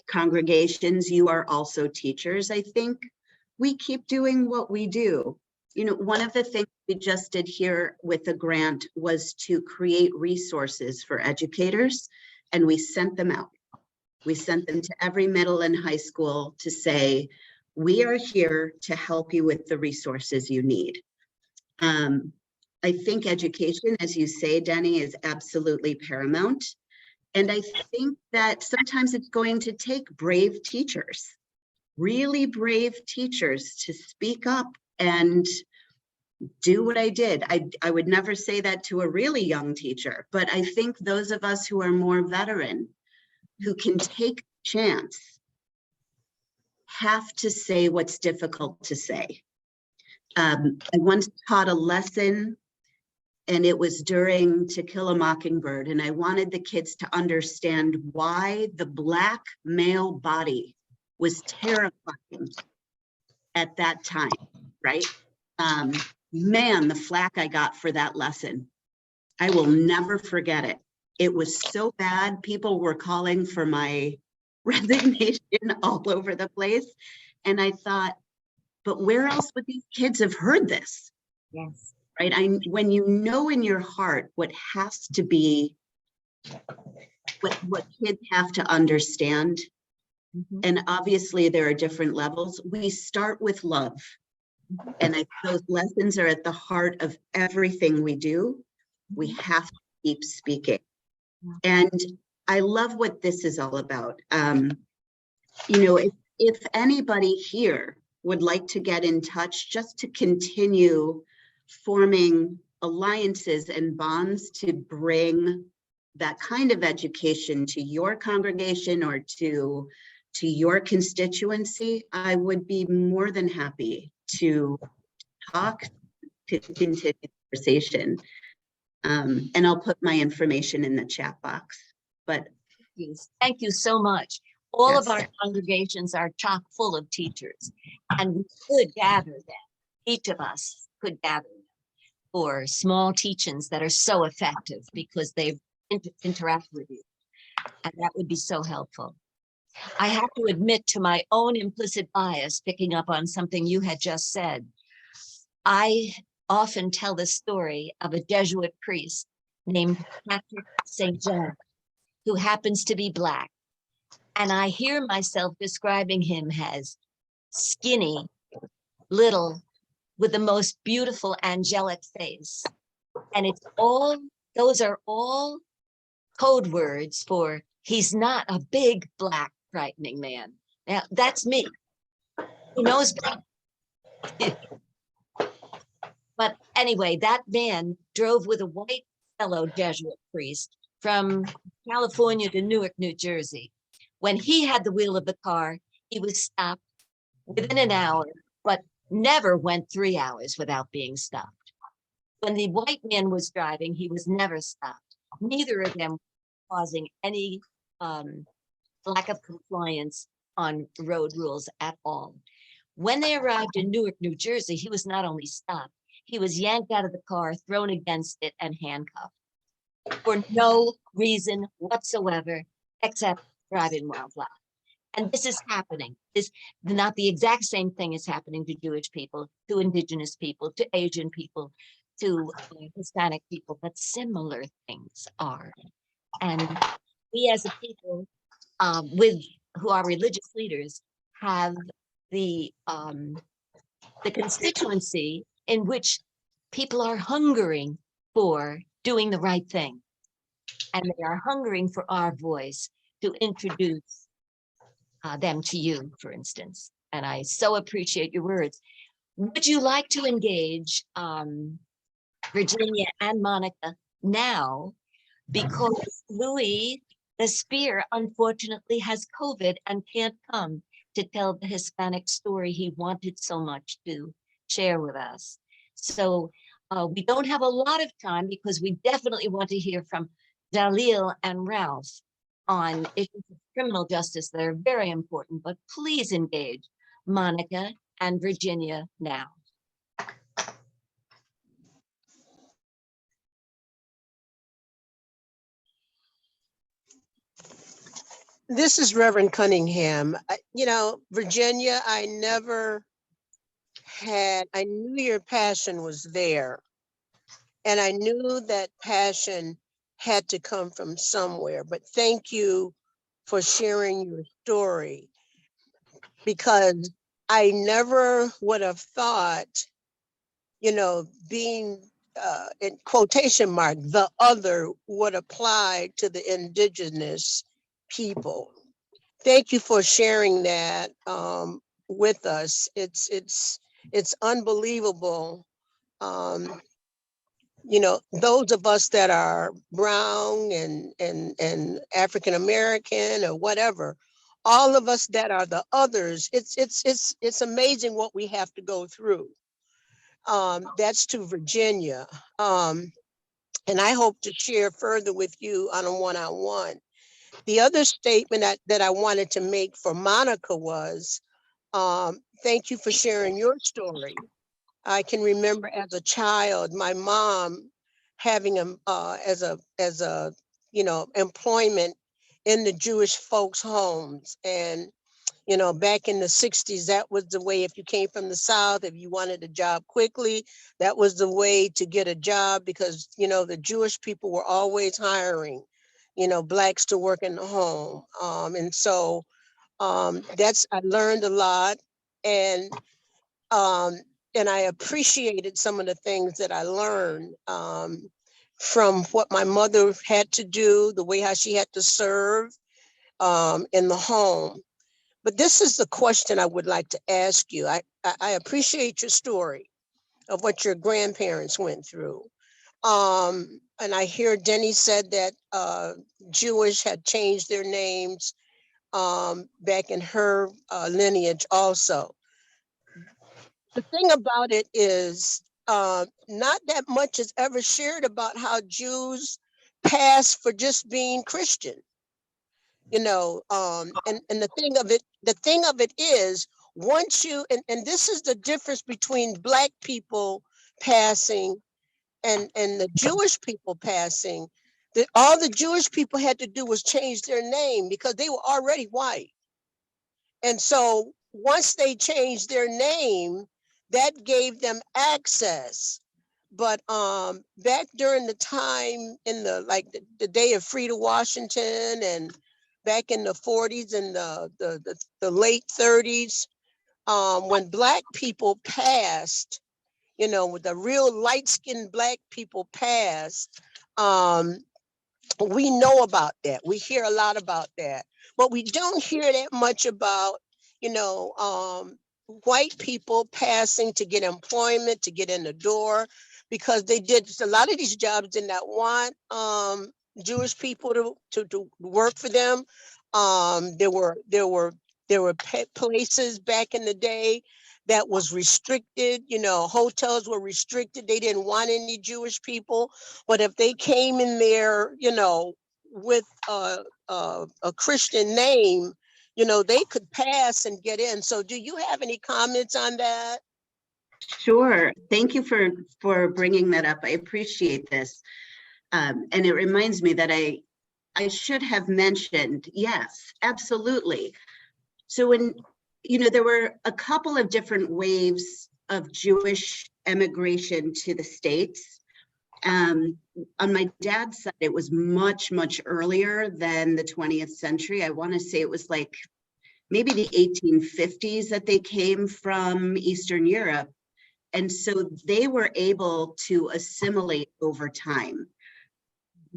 congregations, you are also teachers. I think we keep doing what we do. You know, one of the things we just did here with the grant was to create resources for educators, and we sent them out. We sent them to every middle and high school to say, we are here to help you with the resources you need. I think education, as you say, Denny, is absolutely paramount. And I think that sometimes it's going to take brave teachers, really brave teachers, to speak up and do what I did. I would never say that to a really young teacher, but I think those of us who are more veteran, who can take a chance, have to say what's difficult to say. I once taught a lesson, and it was during To Kill a Mockingbird, and I wanted the kids to understand why the Black male body was terrifying at that time, right? Man, the flack I got for that lesson, I will never forget it. It was so bad. People were calling for my resignation all over the place. And I thought, but where else would these kids have heard this? Yes. Right? When you know in your heart what has to be, what kids have to understand, and obviously there are different levels, we start with love. And those lessons are at the heart of everything we do. We have to keep speaking. And I love what this is all about. You know, if anybody here would like to get in touch just to continue forming alliances and bonds to bring that kind of education to your congregation or to your constituency, I would be more than happy to talk, to continue the conversation. And I'll put my information in the chat box. But thank you so much. All Yes. of our congregations are chock full of teachers, and we could gather them. Each of us could gather them for small teachings that are so effective because they interact with you. And that would be so helpful. I have to admit to my own implicit bias, picking up on something you had just said. I often tell the story of a Jesuit priest named Patrick St. John, who happens to be Black. And I hear myself describing him as skinny, little, with the most beautiful angelic face. And it's all, those are all code words for he's not a big, Black, frightening man. Now, that's me. He knows better. But anyway, that man drove with a white fellow Jesuit priest from California to Newark, New Jersey. When he had the wheel of the car, he was stopped within an hour, but never went 3 hours without being stopped. When the white man was driving, he was never stopped. Neither of them causing any lack of compliance on road rules at all. When they arrived in Newark, New Jersey, he was not only stopped, he was yanked out of the car, thrown against it, and handcuffed for no reason whatsoever, except driving while Black. And this is happening. This not the exact same thing is happening to Jewish people, to Indigenous people, to Asian people, to Hispanic people, but similar things are. And we as a people who are religious leaders have the constituency in which people are hungering for doing the right thing. And they are hungering for our voice to introduce them to you, for instance. And I so appreciate your words. Would you like to engage Virginia and Monica now? Because Louis, the spear, unfortunately has COVID and can't come to tell the Hispanic story he wanted so much to share with us. So we don't have a lot of time because we definitely want to hear from Dalil and Ralph on issues of criminal justice that are very important, but please engage Monica and Virginia now. This is Reverend Cunningham. You know, Virginia, I knew your passion was there. And I knew that passion had to come from somewhere, but thank you for sharing your story, because I never would have thought, you know, being in quotation mark, the other would apply to the indigenous people. Thank you for sharing that with us. It's unbelievable. You know, those of us that are brown and African American or whatever, all of us that are the others, it's amazing what we have to go through. That's to Virginia. And I hope to share further with you on a one-on-one. The other statement that I wanted to make for Monica was, thank you for sharing your story. I can remember as a child, my mom having as a you know, employment in the Jewish folks' homes. And, you know, back in the 60s, that was the way. If you came from the South, if you wanted a job quickly, that was the way to get a job, because, you know, the Jewish people were always hiring, you know, Blacks to work in the home. And so I learned a lot. And I appreciated some of the things that I learned from what my mother had to do, the way how she had to serve in the home. But this is the question I would like to ask you. I appreciate your story of what your grandparents went through. And I hear Denny said that Jewish had changed their names back in her lineage also. The thing about it is not that much is ever shared about how Jews passed for just being Christian. you know, and the thing of it is, once you, and this is the difference between Black people passing and the Jewish people passing, that all the Jewish people had to do was change their name because they were already white. And so once they changed their name, that gave them access. But back during the time in the day of Frida Washington and back in the 40s and the late 30s, when Black people passed, you know, with the real light-skinned Black people passed, we know about that. We hear a lot about that, but we don't hear that much about, you know, white people passing to get employment, to get in the door, because they did, a lot of these jobs did not want Jewish people to work for them. There were places back in the day that was restricted, you know, hotels were restricted. They didn't want any Jewish people, but if they came in there, you know, with a Christian name, you know, they could pass and get in. So do you have any comments on that? Sure. Thank you for bringing that up. I appreciate this. And it reminds me that I should have mentioned, yes, absolutely. So when, you know, there were a couple of different waves of Jewish emigration to the States. On my dad's side, it was much, much earlier than the 20th century. I want to say it was like maybe the 1850s that they came from Eastern Europe. And so they were able to assimilate over time.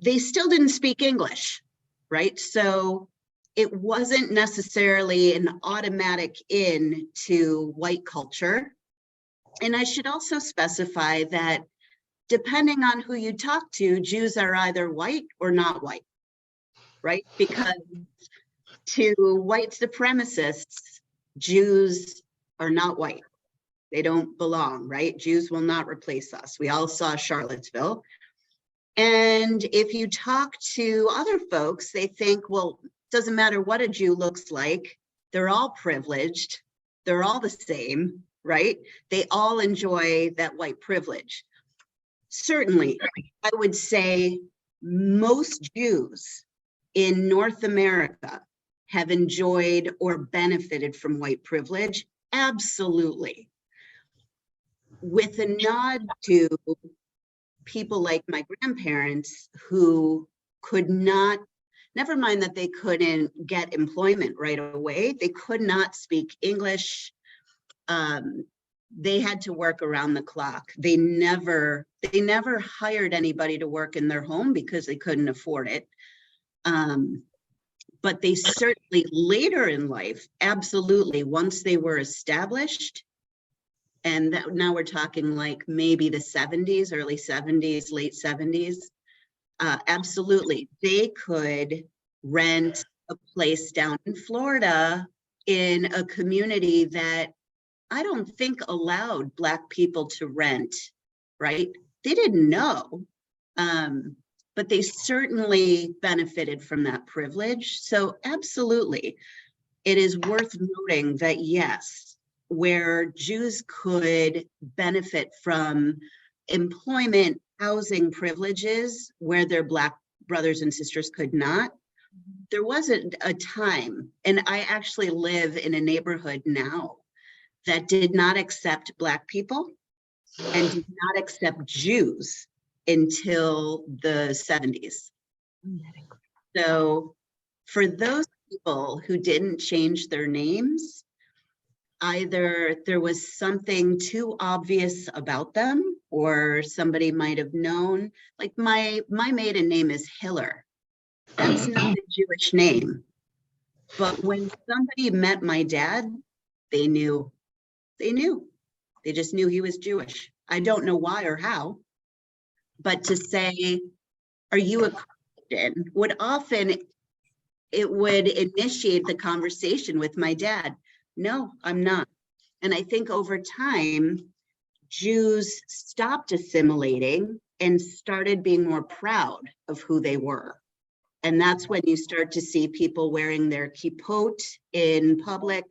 They still didn't speak English, right? So it wasn't necessarily an automatic in to white culture. And I should also specify that depending on who you talk to, Jews are either white or not white, right? Because to white supremacists, Jews are not white. They don't belong, right? Jews will not replace us. We all saw Charlottesville. And if you talk to other folks, they think, well, doesn't matter what a Jew looks like, they're all privileged, they're all the same, right? They all enjoy that white privilege. Certainly, I would say most Jews in North America have enjoyed or benefited from white privilege, absolutely. With a nod to people like my grandparents who could not, never mind that they couldn't get employment right away, they could not speak English. They had to work around the clock. They never hired anybody to work in their home because they couldn't afford it. But they certainly later in life, absolutely, once they were established, and that, now we're talking like maybe the 70s, early 70s, late 70s, absolutely, they could rent a place down in Florida in a community that I don't think allowed Black people to rent, right? They didn't know, but they certainly benefited from that privilege. So absolutely, it is worth noting that yes, where Jews could benefit from employment, housing privileges, where their Black brothers and sisters could not, there wasn't a time, and I actually live in a neighborhood now that did not accept Black people and did not accept Jews until the 70s. So for those people who didn't change their names, either there was something too obvious about them or somebody might have known, like my maiden name is Hiller. That's not a Jewish name. But when somebody met my dad, they knew. They just knew he was Jewish. I don't know why or how, but to say, are you a Christian, would often, it would initiate the conversation with my dad. No, I'm not. And I think over time, Jews stopped assimilating and started being more proud of who they were. And that's when you start to see people wearing their kippot in public,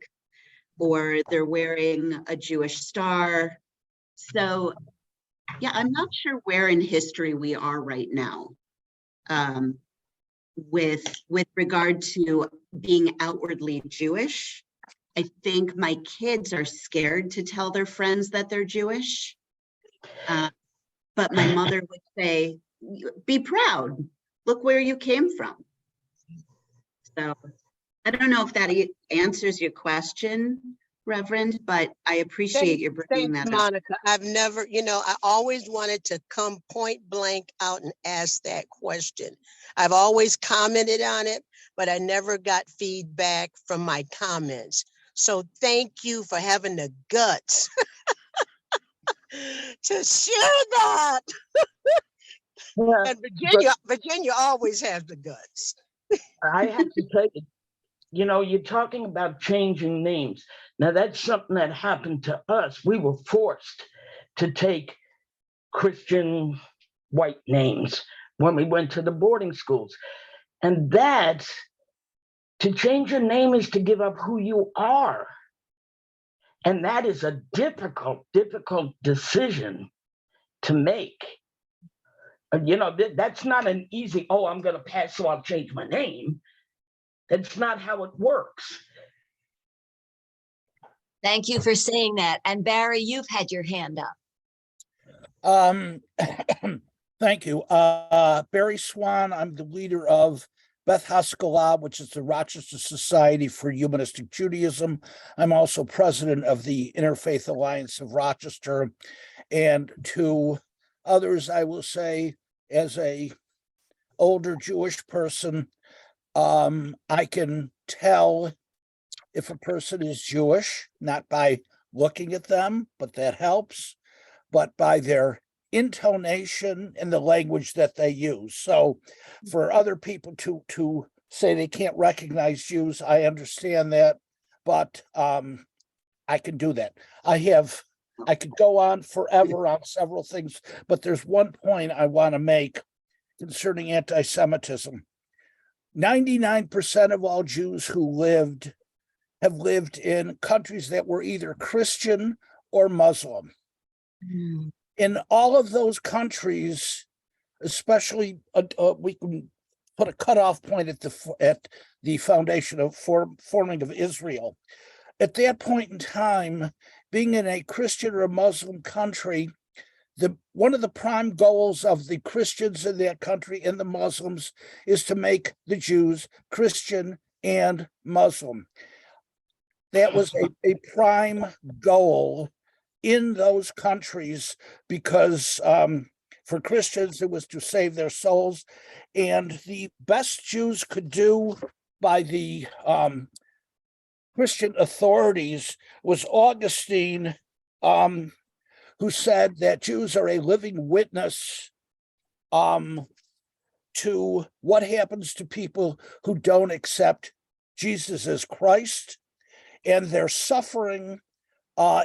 or they're wearing a Jewish star. So yeah, I'm not sure where in history we are right now with regard to being outwardly Jewish. I think my kids are scared to tell their friends that they're Jewish. But my mother would say, be proud. Look where you came from. So I don't know if that answers your question, Reverend, but I appreciate you bringing that up. Monica, I've never, I always wanted to come point blank out and ask that question. I've always commented on it, but I never got feedback from my comments. So thank you for having the guts to share that. Yeah, And Virginia always has the guts. I have to tell you, you're talking about changing names. Now, that's something that happened to us. We were forced to take Christian white names when we went to the boarding schools. And that, to change your name is to give up who you are. And that is a difficult decision to make. That's not an easy, I'm going to pass, so I'll change my name. That's not how it works. Thank you for saying that. And Barry, you've had your hand up. Thank you. Barry Swan, I'm the leader of Beth Haskalah, which is the Rochester Society for Humanistic Judaism. I'm also president of the Interfaith Alliance of Rochester. And to others, I will say, as a older Jewish person, I can tell if a person is Jewish, not by looking at them, but that helps, but by their intonation and the language that they use. So for other people to say they can't recognize Jews, I understand that, but I can do that. I could go on forever on several things, but there's one point I want to make concerning anti-Semitism. 99% of all Jews who have lived in countries that were either Christian or Muslim. In all of those countries, especially we can put a cutoff point at the foundation of forming of Israel. At that point in time, being in a Christian or a Muslim country, one of the prime goals of the Christians in that country and the Muslims is to make the Jews Christian and Muslim. That was a prime goal in those countries because for Christians, it was to save their souls. And the best Jews could do by the Christian authorities was Augustine, who said that Jews are a living witness to what happens to people who don't accept Jesus as Christ, and their suffering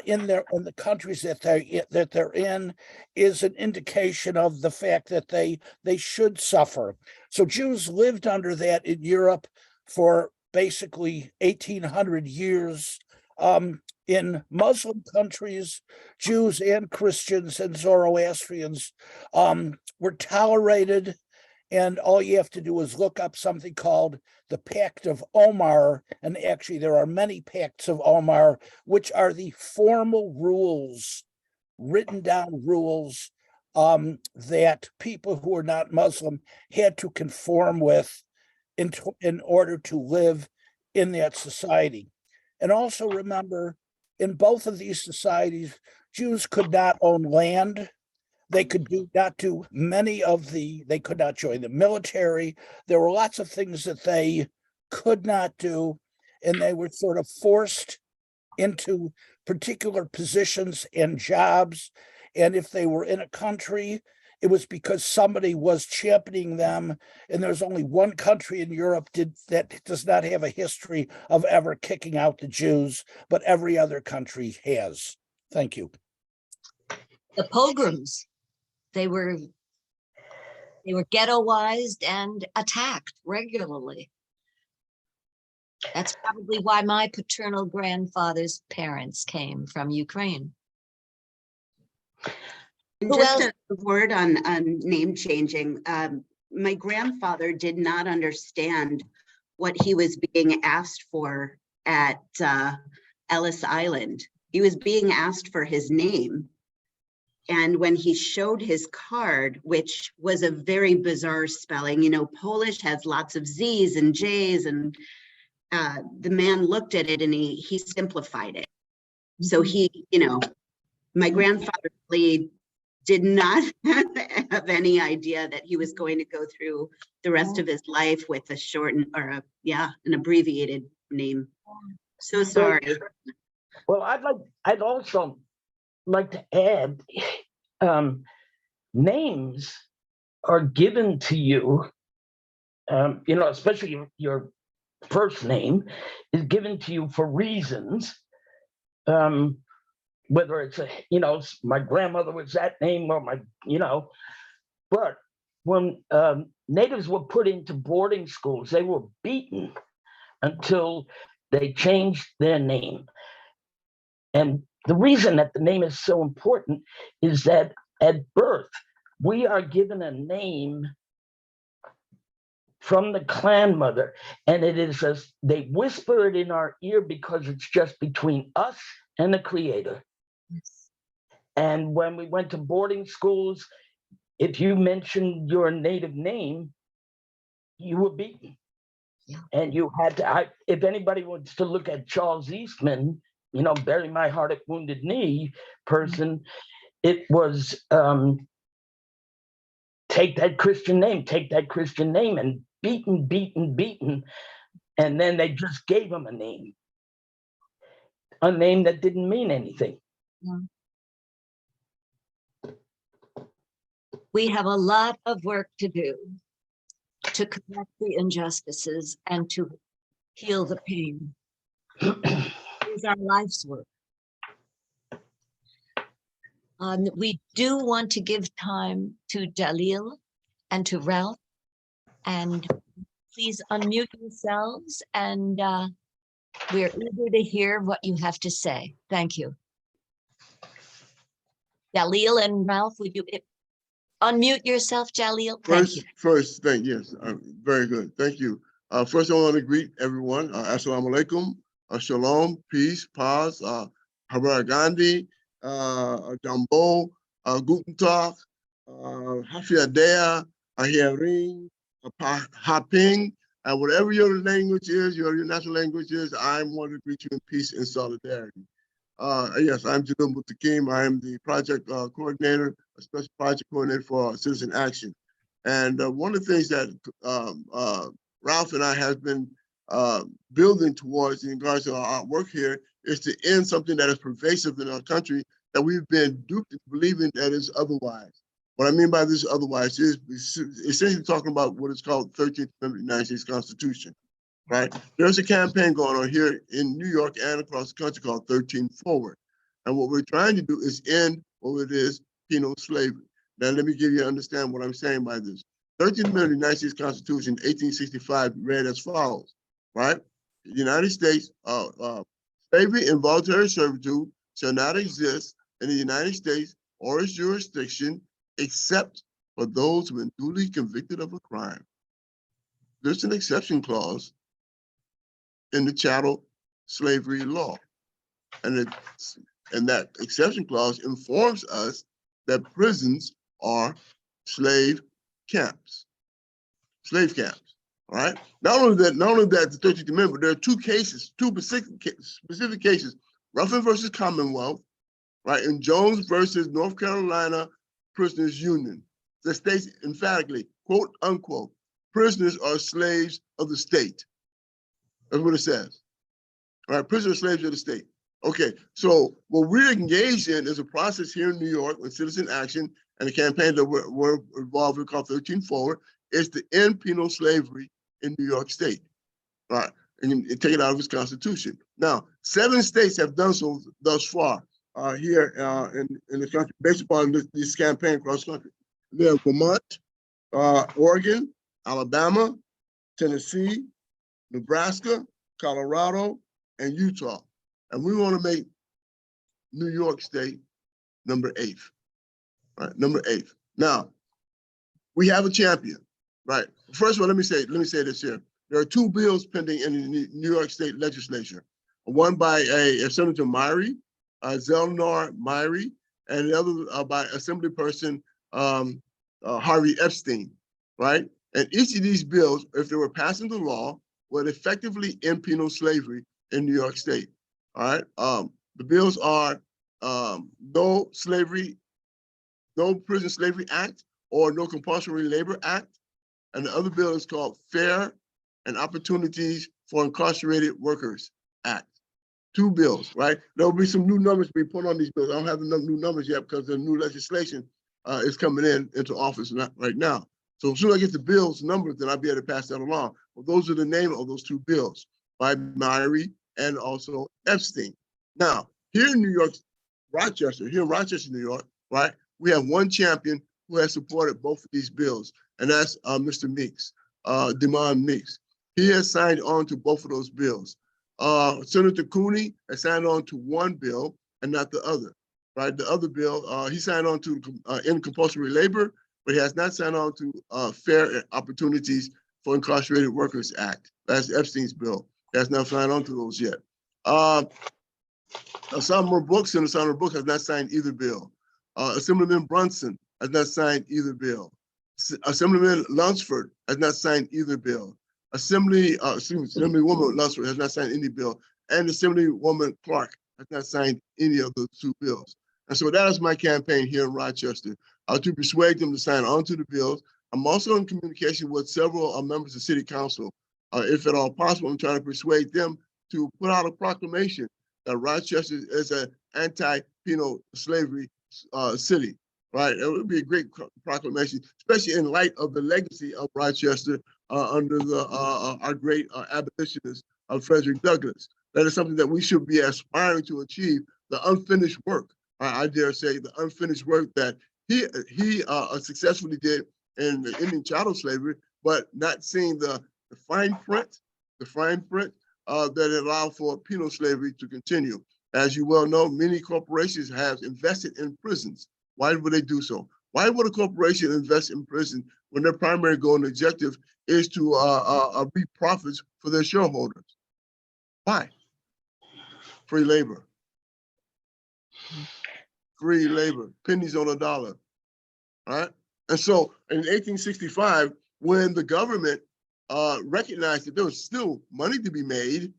in the countries that they're in is an indication of the fact that they should suffer. So Jews lived under that in Europe for basically 1800 years. In Muslim countries, Jews and Christians and Zoroastrians were tolerated, and all you have to do is look up something called the Pact of Omar, and actually there are many Pacts of Omar, which are the formal rules, written down rules that people who are not Muslim had to conform with in order to live in that society. And also remember, in both of these societies, Jews could not own land. They could not join the military. There were lots of things that they could not do, and they were sort of forced into particular positions and jobs. And if they were in a country, it was because somebody was championing them. And there's only one country in Europe that does not have a history of ever kicking out the Jews, but every other country has. Thank you. The pogroms, they were They were ghettoized and attacked regularly. That's probably why my paternal grandfather's parents came from Ukraine. And Who just else? a word on name changing. My grandfather did not understand what he was being asked for at Ellis Island. He was being asked for his name. And when he showed his card, which was a very bizarre spelling, you know, Polish has lots of Z's and J's, and the man looked at it and he simplified it. So he, you know, my grandfather really did not have any idea that he was going to go through the rest of his life with a shortened or an abbreviated name. So sorry. Well, I'd also like to add, names are given to you, you know, especially your first name is given to you for reasons. Whether it's you know, my grandmother was that name or my, you know, but when natives were put into boarding schools, they were beaten until they changed their name. And the reason that the name is so important is that at birth, we are given a name from the clan mother, and it is as they whisper it in our ear because it's just between us and the Creator. Yes. And when we went to boarding schools, if you mentioned your native name, you were beaten. Yeah. And you had to, if anybody wants to look at Charles Eastman, you know, Bury My Heart at Wounded Knee person, it was take that Christian name, and beaten. And then they just gave him a name that didn't mean anything. Yeah. We have a lot of work to do to correct the injustices and to heal the pain. It's our life's work. We do want to give time to Jalil and to Ralph, and please unmute yourselves, and we're eager to hear what you have to say. Thank you. Jalil and Ralph, would you unmute yourself, Jalil? Thank you. Yes, very good. Thank you. First, I want to greet everyone. Assalamu alaikum, shalom, peace, paz, Habar Gandhi, Jambo, Guten Tag, Hafiyadea, Ahirin, Haping, and whatever your language is, your national language is, I want to greet you in peace and solidarity. Yes, I'm Jalil Mutakim. I am the project coordinator, a special project coordinator for Citizen Action. And one of the things that Ralph and I have been building towards in regards to our work here is to end something that is pervasive in our country that we've been duped into believing that is otherwise. What I mean by this otherwise is essentially talking about what is called 13th Amendment of the United States Constitution, right? There's a campaign going on here in New York and across the country called 13 Forward. And what we're trying to do is end what it is, penal slavery. Now, let me give you understand what I'm saying by this. 13th Amendment of the United States Constitution, 1865, read as follows, right? The United States, slavery and voluntary servitude shall not exist in the United States or its jurisdiction, except for those who have been duly convicted of a crime. There's an exception clause in the chattel slavery law. And that exception clause informs us that prisons are slave camps, all right? Not only that, the 13th Amendment, there are two specific cases, Ruffin versus Commonwealth, right, and Jones versus North Carolina Prisoners Union, that states emphatically, quote unquote, prisoners are slaves of the state. That's what it says. All right, prisoners are slaves of the state. Okay, so what we're engaged in is a process here in New York with Citizen Action and the campaign that we're involved in called 13 Forward is to end penal slavery in New York State, all right, and take it out of its constitution. Now, 7 states have done so thus far here in the country based upon this campaign across the country. We have Vermont, Oregon, Alabama, Tennessee, Nebraska, Colorado, and Utah. And we want to make New York State number 8, right? Number 8. Now, we have a champion, right? First of all, let me say this here. There are 2 bills pending in the New York State legislature. One by a Senator Myrie, Zelnor Myrie, and the other by Assembly Person Harvey Epstein, right? And each of these bills, if they were passed into law, would effectively end penal slavery in New York State, all right? The bills are No Prison Slavery Act or No Compulsory Labor Act. And the other bill is called Fair and Opportunities for Incarcerated Workers Act. 2 bills, right? There will be some new numbers be put on these bills. I don't have the new numbers yet because the new legislation is coming into office right now. So as soon as I get the bills numbers, then I'll be able to pass that along. Well, those are the name of those 2 bills by Myrie and also Epstein. Now, here in New York, here in Rochester, New York, right? We have one champion who has supported both of these bills, and that's Mr. Meeks, Demond Meeks. He has signed on to both of those bills. Senator Cooney has signed on to one bill and not the other, right? The other bill, he signed on to end compulsory labor, but he has not signed on to Fair Opportunities for Incarcerated Workers Act. That's Epstein's bill. He has not signed on to those yet. Senator Brooks has not signed either bill. Assemblyman Brunson has not signed either bill. Assemblyman Lunsford has not signed either bill. Assemblywoman Lunsford has not signed any bill, and Assemblywoman Clark has not signed any of those 2 bills. And so that is my campaign here in Rochester, to persuade them to sign on to the bills. I'm also in communication with several members of City Council. If at all possible, I'm trying to persuade them to put out a proclamation that Rochester is an anti-penal slavery city, right? It would be a great proclamation, especially in light of the legacy of Rochester under our great abolitionist Frederick Douglass. That is something that we should be aspiring to achieve, the unfinished work, I dare say, the unfinished work that he successfully did in the ending chattel slavery, but not seeing the fine print that allowed for penal slavery to continue. As you well know, many corporations have invested in prisons. Why would they do so? Why would a corporation invest in prison when their primary goal and objective is to reap profits for their shareholders? Why? Free labor. Free labor, pennies on a dollar, all right? And so in 1865, when the government recognized that there was still money to be made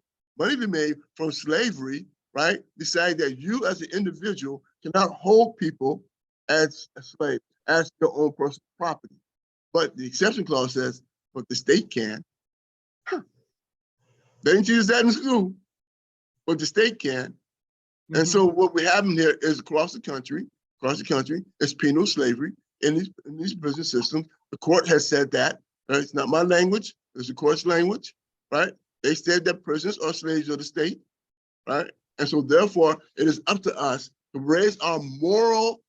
from slavery, right? Decided that you as an individual cannot hold people as slaves, as your own personal property. But the exception clause says, but the state can. Huh. They didn't use that in school, but the state can. And so what we have in here is across the country, it's penal slavery in these prison systems. The court has said that. Right? It's not my language, it's the court's language, right? They said that prisons are slaves of the state, right? And so therefore, it is up to us to raise our moral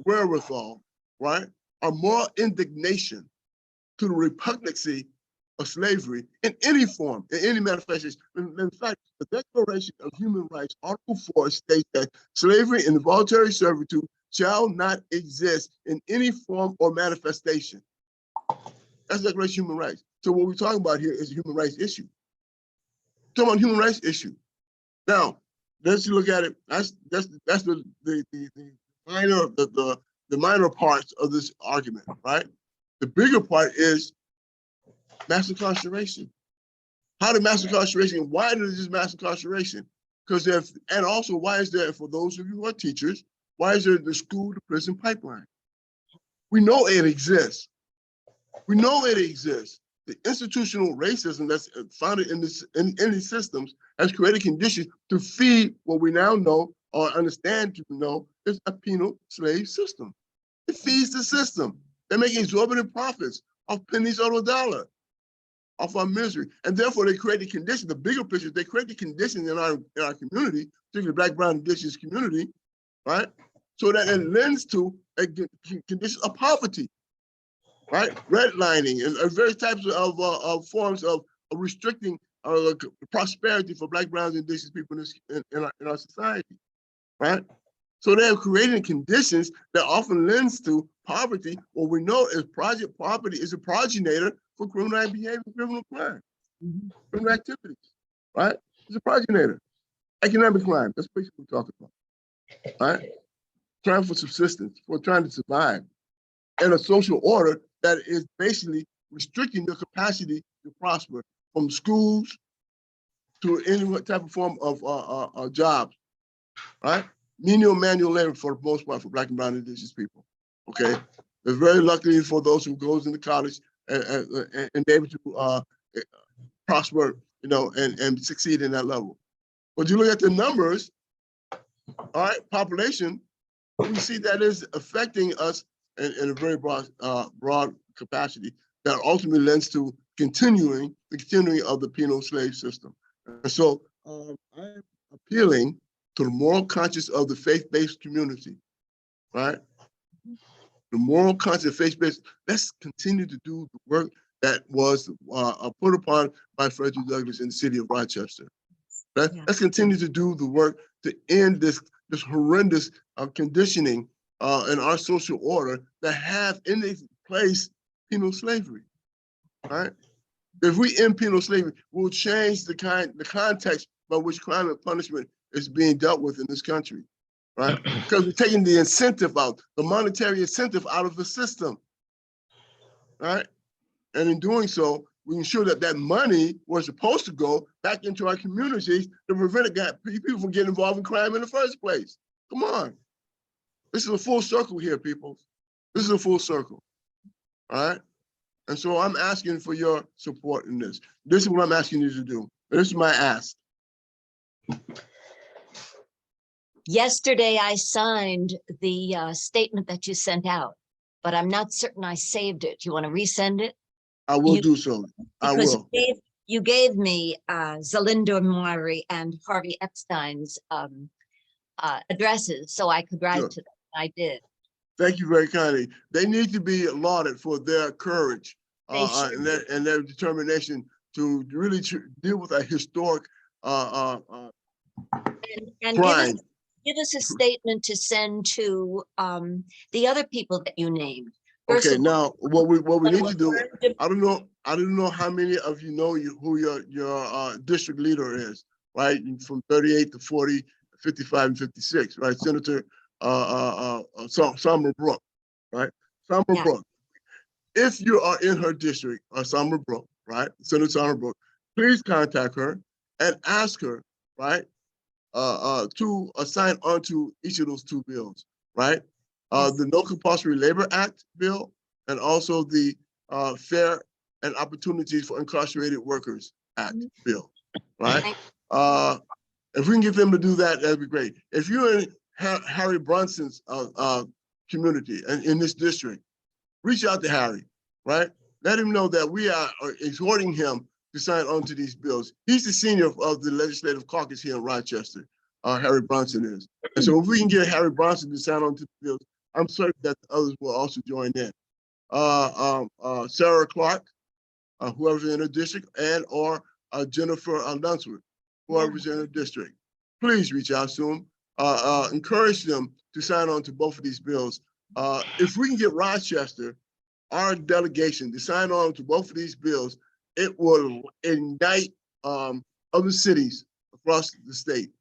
wherewithal, right? Our moral indignation to the repugnancy of slavery in any form, in any manifestation. In fact, the Declaration of Human Rights, Article 4 states that slavery and involuntary servitude shall not exist in any form or manifestation. That's the Declaration of Human Rights. So what we're talking about here is a human rights issue. We're talking about human rights issue. Now, let's look at it. That's the minor parts of this argument, right? The bigger part is mass incarceration. How did mass incarceration, why is this mass incarceration? Because and also why is there, for those of you who are teachers, why is there the school to prison pipeline? We know it exists. We know it exists. The institutional racism that's founded in these systems has created conditions to feed what we now know or understand to know is a penal slave system. It feeds the system. They're making exorbitant profits off pennies on a dollar, off our misery. And therefore they create the conditions, the bigger picture, they create the conditions in our community, particularly Black, brown, indigenous community, right? So that it lends to a condition of poverty. right? Redlining and various types of forms of restricting prosperity for Black, Browns, and Indigenous people in our society, right? So they're creating conditions that often lends to poverty. What we know is project poverty is a progenitor for criminal behavior, criminal crime, criminal activities, right? It's a progenitor. Economic crime, that's basically what we're talking about, right? Crime for subsistence, for trying to survive, and a social order that is basically restricting the capacity to prosper, from schools to any type of form of jobs, right? Menial manual labor for the most part for Black and brown Indigenous people, okay? It's very lucky for those who goes into college and able to prosper, you know, and succeed in that level. But you look at the numbers, all right, population, we see that is affecting us in a very broad capacity that ultimately lends to the continuing of the penal slave system. And so I'm appealing to the moral conscience of the faith-based community, right? The moral conscience, faith-based, let's continue to do the work that was put upon by Frederick Douglass in the city of Rochester. Right? Yeah. Let's continue to do the work to end this horrendous conditioning in our social order that have in its place penal slavery, right? If we end penal slavery, we'll change the context by which crime and punishment is being dealt with in this country, right? Because we're taking the incentive out, the monetary incentive out of the system, right? And in doing so, we ensure that that money was supposed to go back into our communities to prevent people from getting involved in crime in the first place. Come on. This is a full circle here, people. This is a full circle, all right? And so I'm asking for your support in this. This is what I'm asking you to do. This is my ask. Yesterday, I signed the statement that you sent out, but I'm not certain I saved it. You want to resend it? I will do so. I will. You gave me Zalinder Maury and Harvey Epstein's addresses, so I could write to them. I did. Thank you very kindly. They need to be lauded for their courage and their determination to really deal with a historic and crime. Give us a statement to send to the other people that you named. First Okay, now what we need to do, I don't know how many of you know who your district leader is, right? From 38 to 40, 55 and 56, right? Senator Summer Brook, right? Summer Brook. If you are in her district, Summer Brook, right? Senator Summer Brook, please contact her and ask her, right? To assign onto each of those two bills, right? The No Compulsory Labor Act bill, and also the Fair and Opportunities for Incarcerated Workers Act bill, right? If we can get them to do that, that'd be great. If you're in Harry Brunson's community and in this district, reach out to Harry, right? Let him know that we are exhorting him to sign on to these bills. He's the senior of the Legislative Caucus here in Rochester, Harry Brunson is. And so if we can get Harry Brunson to sign on to the bills, I'm certain that the others will also join in. Sarah Clark, whoever's in her district, and or Jennifer Lunsford, whoever's in her district. Please reach out to them. Encourage them to sign on to both of these bills. If we can get Rochester, our delegation, to sign on to both of these bills, it will ignite other cities across the state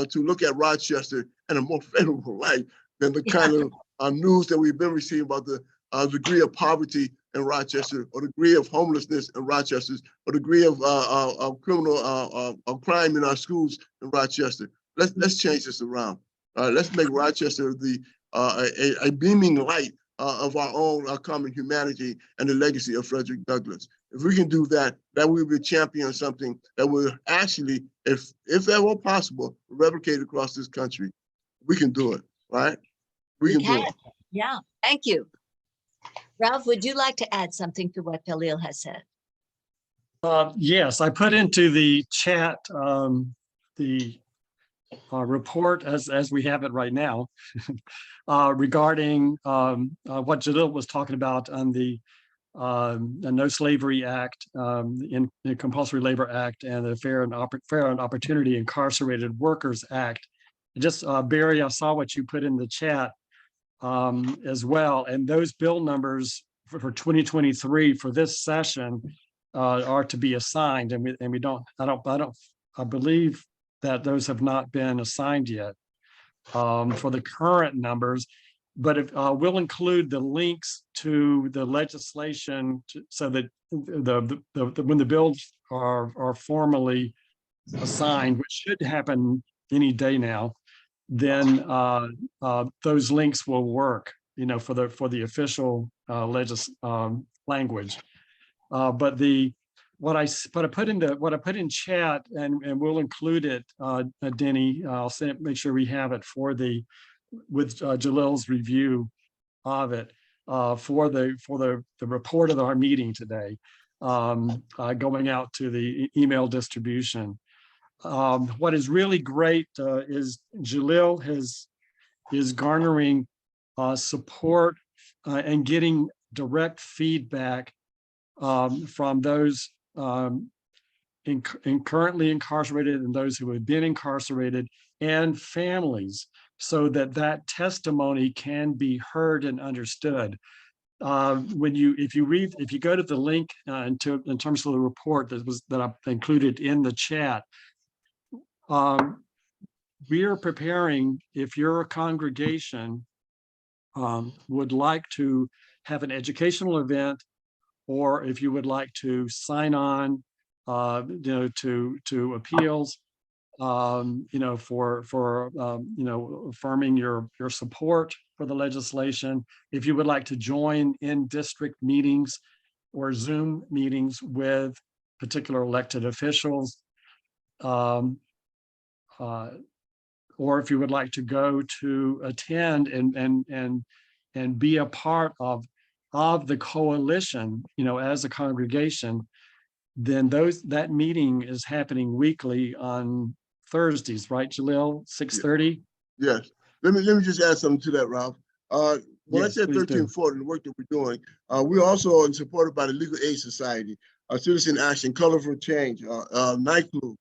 to look at Rochester in a more favorable light than the kind of news that we've been receiving about the degree of poverty in Rochester, or degree of homelessness in Rochester, or degree of criminal crime in our schools in Rochester. Let's change this around. Let's make Rochester a beaming light of our own common humanity and the legacy of Frederick Douglass. If we can do that, that we will champion something that will actually, if that were possible, replicate across this country. We can do it, right? We can do it. Yeah, thank you. Ralph, would you like to add something to what Dalil has said? Yes, I put into the chat the report as we have it right now regarding what Jalil was talking about on the the No Slavery Act, in the Compulsory Labor Act, and the Fair and Opportunity Incarcerated Workers Act. Just Barry, I saw what you put in the chat as well, and those bill numbers for 2023 for this session are to be assigned, and we don't. I believe that those have not been assigned yet for the current numbers. But if we'll include the links to the legislation so that when the bills are formally assigned, which should happen any day now, then those links will work, for the official language. But what I put in chat, and we'll include it, Denny. I'll send it, make sure we have it with Jalil's review of it for the report of our meeting today, going out to the email distribution. What is really great is Jalil is garnering support and getting direct feedback from those currently incarcerated and those who have been incarcerated and families, so that testimony can be heard and understood. If you go to the link in terms of the report that I included in the chat, we are preparing, if you're a congregation would like to have an educational event, or if you would like to sign on to appeals, for affirming your support for the legislation. If you would like to join in district meetings or Zoom meetings with particular elected officials, or if you would like to go to attend and be a part of the coalition, as a congregation, then that meeting is happening weekly on Thursdays, right, Jalil? 6:30? Yes. Let me just add something to that, Ralph. When I Yes, said please do. 1340, the work that we're doing, we're also supported by the Legal Aid Society, Citizen Action, Color for Change, NYCLU,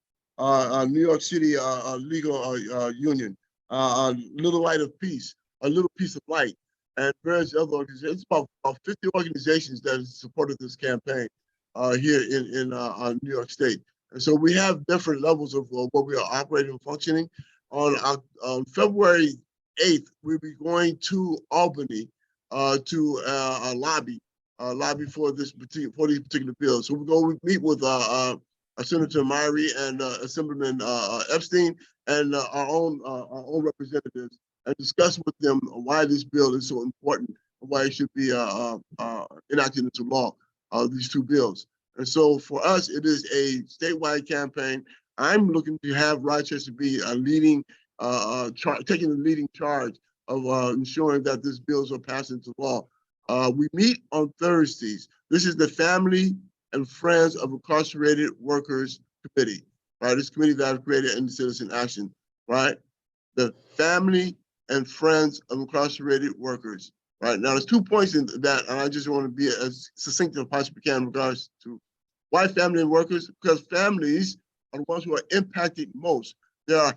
New York City Legal Union, Little Light of Peace, A Little Piece of Light, and various other organizations. It's about 50 organizations that have supported this campaign here in New York State. And so we have different levels of what we are operating and functioning. On February 8th, we'll be going to Albany to a lobby for these particular bills. So we'll meet with Senator Myrie and Assemblyman Epstein and our own representatives, and discuss with them why this bill is so important and why it should be enacted into law, these two bills. And so for us, it is a statewide campaign. I'm looking to have Rochester be a leading, taking the leading charge of ensuring that these bills are passed into law. We meet on Thursdays. This is the Family and Friends of Incarcerated Workers Committee, right? This committee that I've created in Citizen Action, right? The Family and Friends of Incarcerated Workers, right? Now, there's 2 points in that, and I just want to be as succinct as possibly can in regards to why family and workers, because families are the ones who are impacted most. There are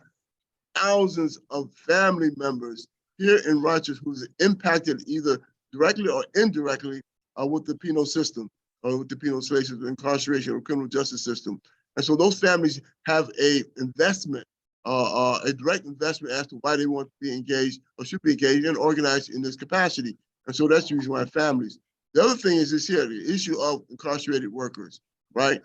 thousands of family members here in Rochester who's impacted either directly or indirectly with the penal system, or with the penal slave system, incarceration, or criminal justice system. And so those families have a investment, a direct investment as to why they want to be engaged or should be engaged and organized in this capacity. And so that's the reason why families. The other thing is this here, the issue of incarcerated workers, right?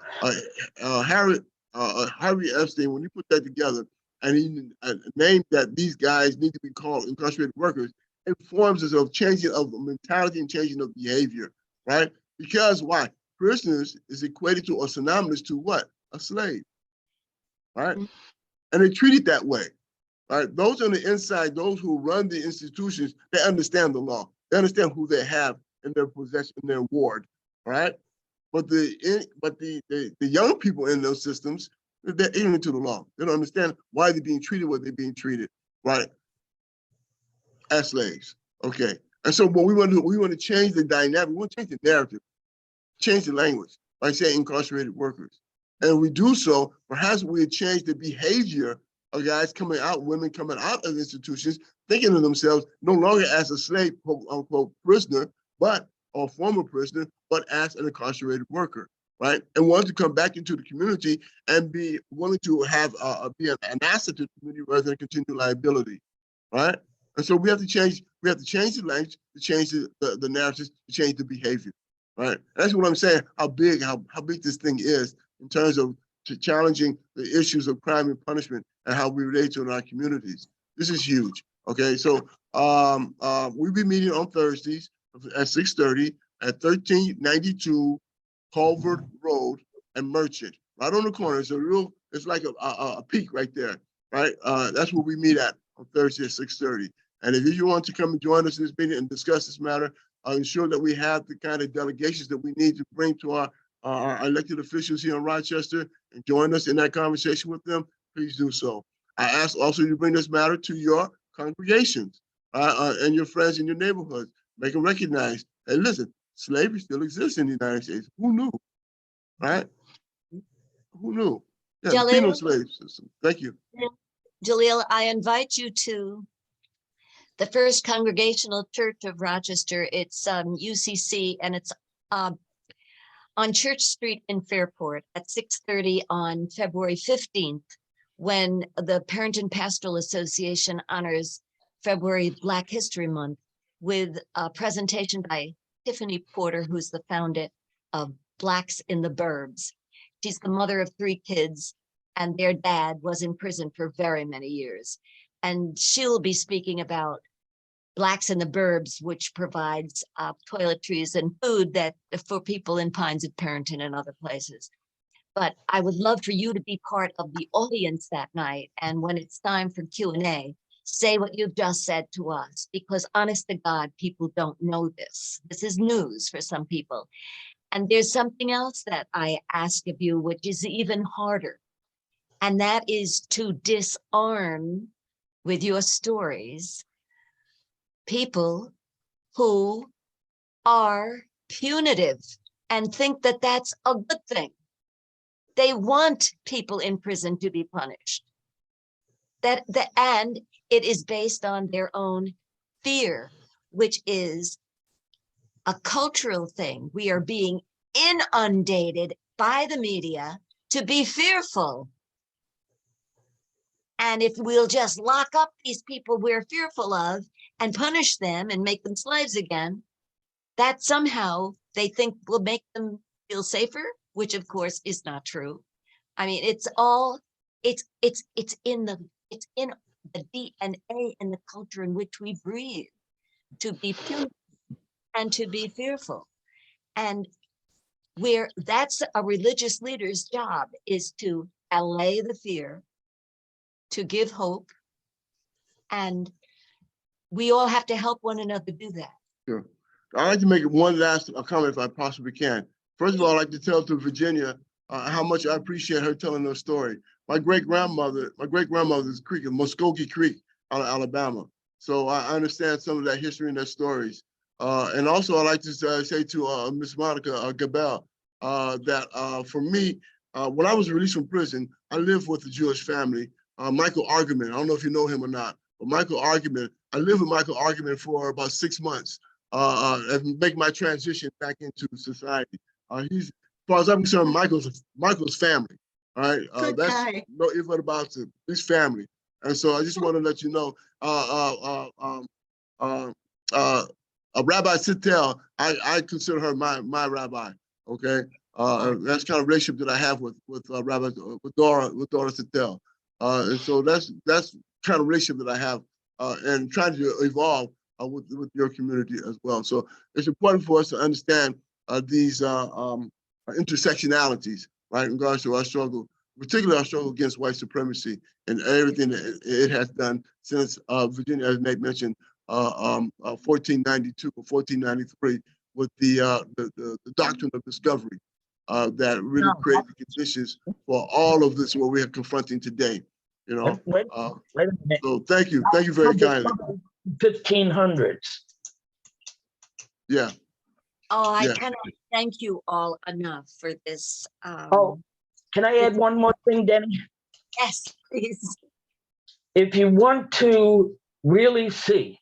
Harry Epstein, when you put that together, and he named that these guys need to be called incarcerated workers, informs us of changing of mentality and changing of behavior, right? Because why? Prisoners is equated to or synonymous to what? A slave, right? And they treat it that way, right? Those on the inside, those who run the institutions, they understand the law. They understand who they have in their possession, in their ward, right? But the young people in those systems, they're ignorant to the law. They don't understand why they're being treated what they're being treated, right? As slaves, okay. And so what we want to do, we want to change the dynamic, we want to change the narrative. change the language by saying incarcerated workers. And we do so, perhaps we change the behavior of guys coming out, women coming out of institutions, thinking of themselves no longer as a slave, quote unquote, prisoner, but or former prisoner, but as an incarcerated worker, right? And want to come back into the community and be willing to have be an asset to the community rather than a continued liability, right? And so we have to change the language, to change the narratives, to change the behavior, right? And that's what I'm saying, how big this thing is in terms of challenging the issues of crime and punishment and how we relate to in our communities. This is huge. Okay, so we'll be meeting on Thursdays at 6:30 at 1392 Culvert Road and Merchant, right on the corner. It's like a peak right there, right? That's where we meet at on Thursday at 6:30. And if you want to come and join us in this meeting and discuss this matter, ensure that we have the kind of delegations that we need to bring to our elected officials here in Rochester and join us in that conversation with them, please do so. I ask also you to bring this matter to your congregations and your friends in your neighborhoods. Make them recognize, hey, listen, slavery still exists in the United States. Who knew, right? Who knew? Yeah, the penal slave system. Thank you. Jaleel, I invite you to the First Congregational Church of Rochester. It's UCC, and it's on Church Street in Fairport at 6:30 on February 15th, when the Parent and Pastoral Association honors February Black History Month with a presentation by Tiffany Porter, who's the founder of Blacks in the Burbs. She's the mother of 3 kids, and their dad was in prison for very many years. And she'll be speaking about Blacks in the Burbs, which provides toiletries and food that for people in Pines at Parrington and other places. But I would love for you to be part of the audience that night. And when it's time for Q&A, say what you've just said to us, because honest to God, people don't know this. This is news for some people. And there's something else that I ask of you, which is even harder. And that is to disarm with your stories people who are punitive and think that that's a good thing. They want people in prison to be punished. And it is based on their own fear, which is a cultural thing. We are being inundated by the media to be fearful. And if we'll just lock up these people we're fearful of and punish them and make them slaves again, that somehow they think will make them feel safer, which of course is not true. I mean, it's in the DNA and the culture in which we breathe, to be punitive and to be fearful. And that's a religious leader's job, is to allay the fear, to give hope, and we all have to help one another do that. Sure. I'd like to make one last comment if I possibly can. First of all, I'd like to tell to Virginia how much I appreciate her telling her story. My great-grandmother's creek, Muskogee Creek out of Alabama. So I understand some of that history and their stories. And also I'd like to say to Miss Monica Gabel that for me, when I was released from prison, I lived with a Jewish family, Michael Argument. I don't know if you know him or not, but Michael Argument, I lived with Michael Argument for about 6 months and make my transition back into society. As far as I'm concerned, Michael's family. All right, that's no ifs about his family. And so I just want to let you know, Rabbi Sittel, I consider her my rabbi. Okay, that's kind of relationship that I have with Rabbi Dora Sittel, and so that's kind of relationship that I have, and trying to evolve with your community as well. So it's important for us to understand these intersectionalities, right, in regards to our struggle, particularly our struggle against white supremacy and everything that it has done since Virginia, as Nate mentioned, 1492 or 1493, with the doctrine of discovery that really created the conditions for all of this what we are confronting today. You know, wait a minute. So thank you very kindly. 1500s. Yeah. Oh, I Yeah. cannot thank you all enough for this. Oh, can I add one more thing, Denny? Yes, please. If you want to really see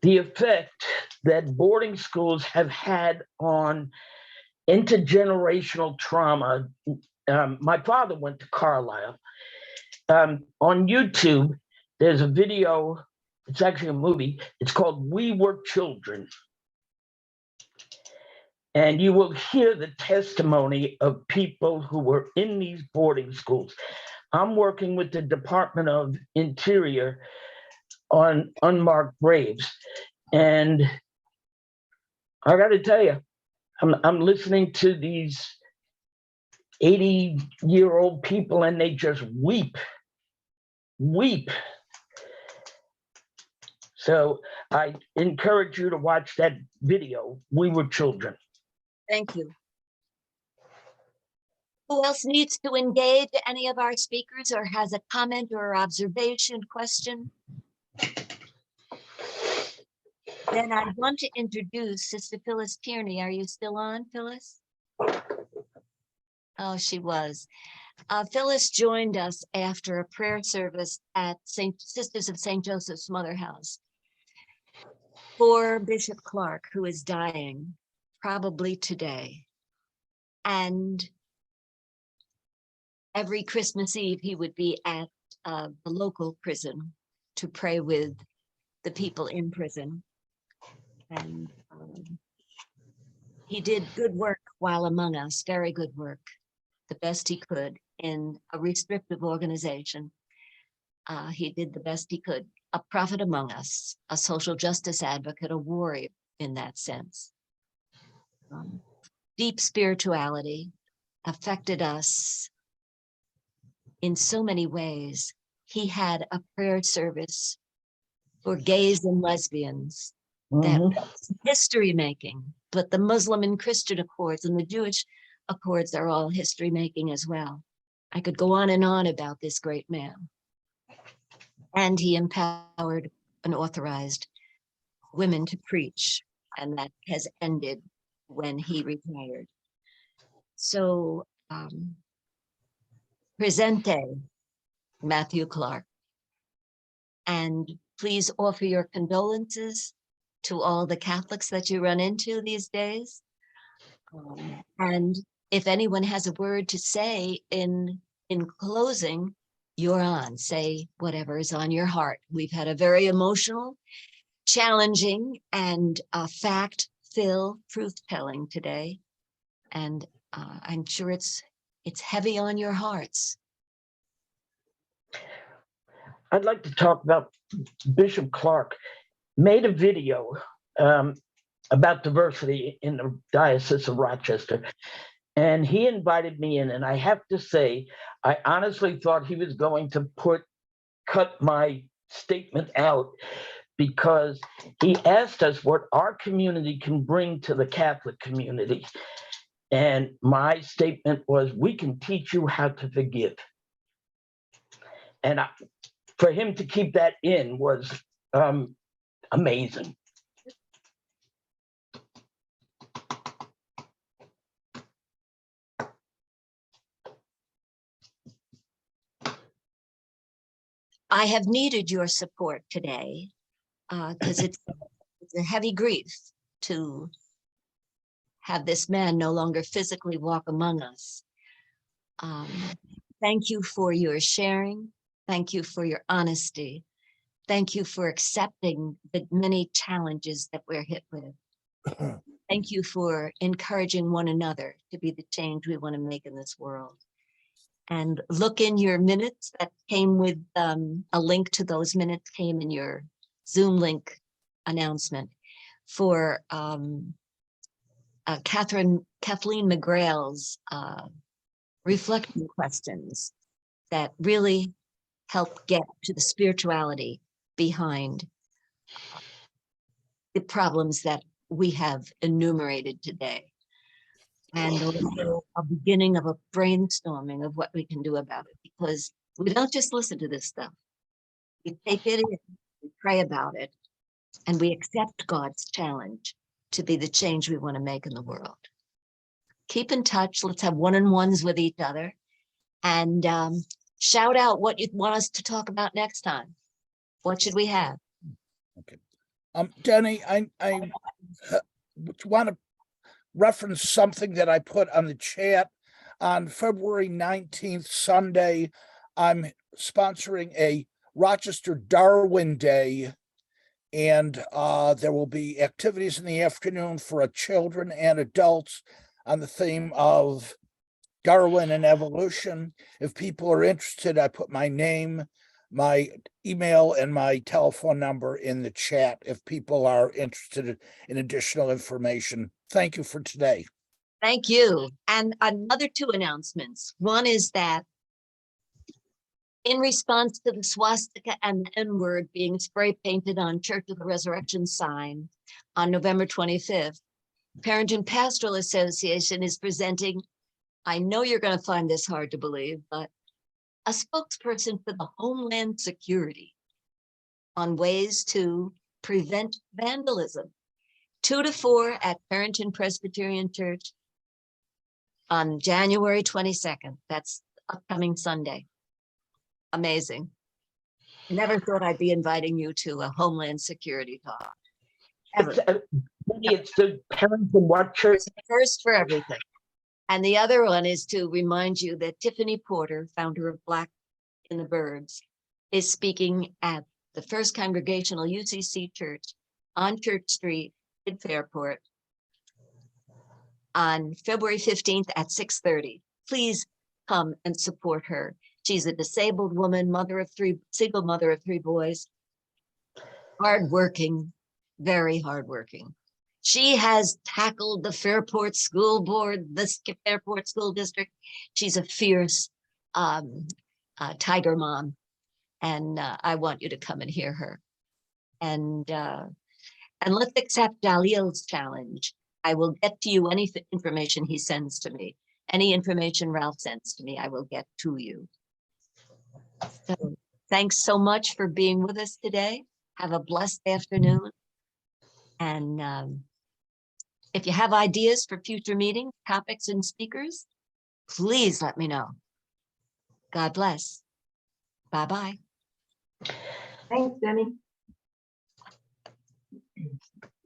the effect that boarding schools have had on intergenerational trauma, my father went to Carlisle. On YouTube, there's a video, it's actually a movie, it's called We Were Children. And you will hear the testimony of people who were in these boarding schools. I'm working with the Department of Interior on unmarked graves. And I got to tell you, I'm listening to these 80-year-old people and they just weep. So I encourage you to watch that video, We Were Children. Thank you. Who else needs to engage any of our speakers or has a comment or observation, question? Then I want to introduce Sister Phyllis Tierney. Are you still on, Phyllis? Oh, she was. Phyllis joined us after a prayer service at Sisters of St. Joseph's Mother House for Bishop Clark, who is dying probably today. And every Christmas Eve, he would be at the local prison to pray with the people in prison. And he did good work while among us, very good work, the best he could in a restrictive organization. He did the best he could, a prophet among us, a social justice advocate, a warrior in that sense. Deep spirituality affected us in so many ways. He had a prayer service for gays and lesbians that was history making, but the Muslim and Christian accords and the Jewish accords are all history making as well. I could go on and on about this great man. And he empowered and authorized women to preach, and that has ended when he retired. So, presente, Matthew Clark. And please offer your condolences to all the Catholics that you run into these days. And if anyone has a word to say in closing, you're on. Say whatever is on your heart. We've had a very emotional, challenging, and fact-filled truth-telling today. And I'm sure it's heavy on your hearts. I'd like to talk about Bishop Clark made a video about diversity in the Diocese of Rochester. And he invited me in, and I have to say, I honestly thought he was going to cut my statement out because he asked us what our community can bring to the Catholic community. And my statement was, we can teach you how to forgive. And for him to keep that in was amazing. I have needed your support today because it's a heavy grief to have this man no longer physically walk among us. Thank you for your sharing. Thank you for your honesty. Thank you for accepting the many challenges that we're hit with. Thank you for encouraging one another to be the change we want to make in this world. And look in your minutes that came with a link to those minutes came in your Zoom link announcement for Kathleen McGrail's reflection questions that really help get to the spirituality behind the problems that we have enumerated today. And also a beginning of a brainstorming of what we can do about it, because we don't just listen to this stuff. We take it in, we pray about it, and we accept God's challenge to be the change we want to make in the world. Keep in touch. Let's have one-on-ones with each other, and shout out what you want us to talk about next time. What should we have? Denny, I want to reference something that I put on the chat. On February 19th, Sunday, I'm sponsoring a Rochester Darwin Day, and there will be activities in the afternoon for children and adults on the theme of Darwin and evolution. If people are interested, I put my name, my email, and my telephone number in the chat if people are interested in additional information. Thank you for today. Thank you. And another two announcements. One is that in response to the swastika and the N-word being spray painted on Church of the Resurrection sign on November 25th, Parent and Pastoral Association is presenting, I know you're going to find this hard to believe, but a spokesperson for the Homeland Security on ways to prevent vandalism. 2 to 4 at Barrington Presbyterian Church on January 22nd. That's upcoming Sunday. Amazing. I never thought I'd be inviting you to a Homeland Security talk. Ever. It's the parents in what church? First for everything. And the other one is to remind you that Tiffany Porter, founder of Black in the Birds, is speaking at the First Congregational UCC Church on Church Street in Fairport on February 15th at 6:30. Please come and support her. She's a disabled woman, single mother of 3 boys, hardworking, very hardworking. She has tackled the Fairport School Board, the Fairport School District. She's a fierce tiger mom, and I want you to come and hear her. And let's accept Jalil's challenge. I will get to you any information he sends to me. Any information Ralph sends to me, I will get to you. So thanks so much for being with us today. Have a blessed afternoon. And if you have ideas for future meetings, topics, and speakers, please let me know. God bless. Bye-bye. Thanks, Demi.